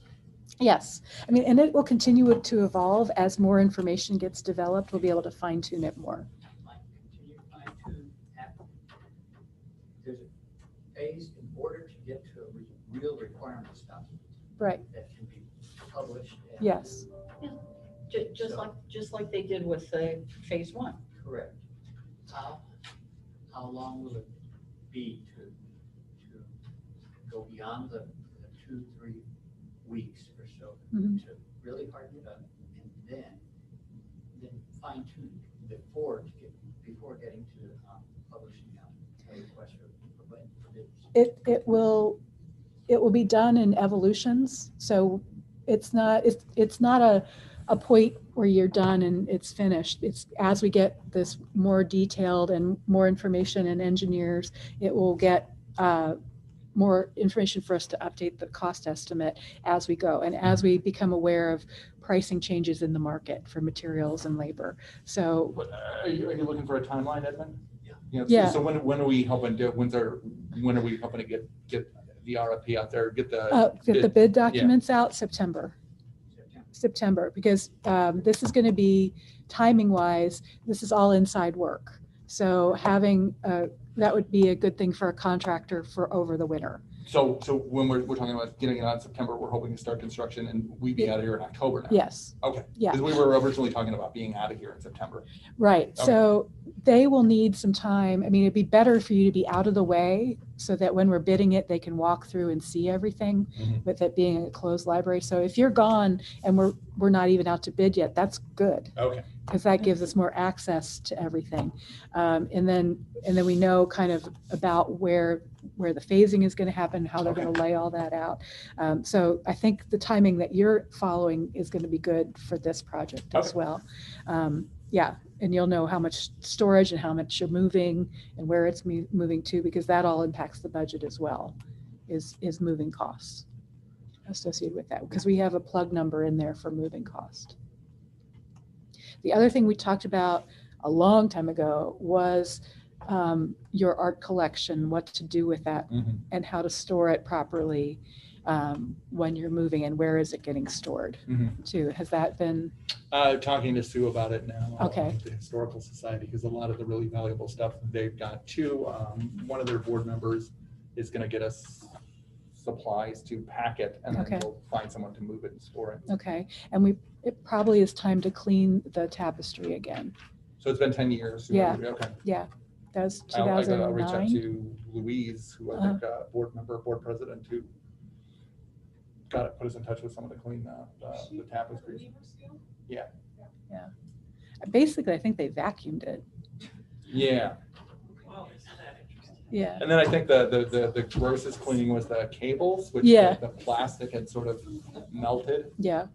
Yes, I mean, and it will continue to evolve as more information gets developed. We'll be able to fine tune it more. might continue to fine tune after. There's a phase in order to get to a real requirements document Right. that can be published. and- Yes. Just like they did with the phase one. Correct. How long will it be to go beyond the 2-3 weeks or so Mhm. to really harden it up and then fine tune before getting to publishing out a request for bids? It will be done in evolutions. So it's not a point where you're done and it's finished. It's as we get this more detailed and more information and engineers, it will get more information for us to update the cost estimate as we go and as we become aware of pricing changes in the market for materials and labor. So Are you looking for a timeline, Edmund? Yeah. You know, Yeah. So when are we hoping to, when are we hoping to get the RFP out there, get the? get the bid documents out September, because this is going to be timing wise, this is all inside work. So having that would be a good thing for a contractor for over the winter. So when we're talking about getting it out in September, we're hoping to start construction and we'd be out of here in October now. Yes. Okay. Yeah. Because we were originally talking about being out of here in September. Right. Okay. So they will need some time. I mean, it'd be better for you to be out of the way so that when we're bidding it, they can walk through and see everything Mhm. with it being a closed library. So if you're gone and we're not even out to bid yet, that's good. Okay. Because that gives us more access to everything. And then we know kind of about where the phasing is going to happen, how they're going to lay all that out. So I think the timing that you're following is going to be good for this project as well. Yeah, and you'll know how much storage and how much you're moving and where it's moving to, because that all impacts the budget as well, is moving costs associated with that, because we have a plug number in there for moving cost. The other thing we talked about a long time ago was your art collection, what to do with that and how to store it properly when you're moving, and where is it getting stored too? Has that been? Talking to Sue about it now. Okay. The Historical Society, because a lot of the really valuable stuff they've got too. One of their board members is going to get us supplies to pack it, and then we'll find someone to move it and store it. Okay, and it probably is time to clean the tapestry again. So it's been 10 years. Yeah. Okay. Yeah, that was I'll reach out 2009. to Louise, who I think board president, who put us in touch with someone to clean the tapestries. Yeah. Yeah. Basically, I think they vacuumed it. Yeah. Yeah. And then I think the grossest cleaning was the cables, which the plastic had sort of melted. Yeah.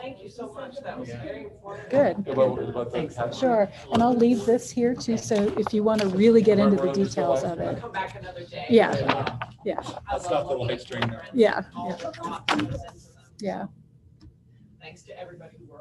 Thank you so much. That was very informative. Good. About the Sure. And I'll leave this here too, so if you want to really get into the details of We'll it. come back another day. Yeah. Yeah. I'll stop the live stream there. Yeah. All the thoughts that goes into them. Yeah. Thanks to everybody who worked.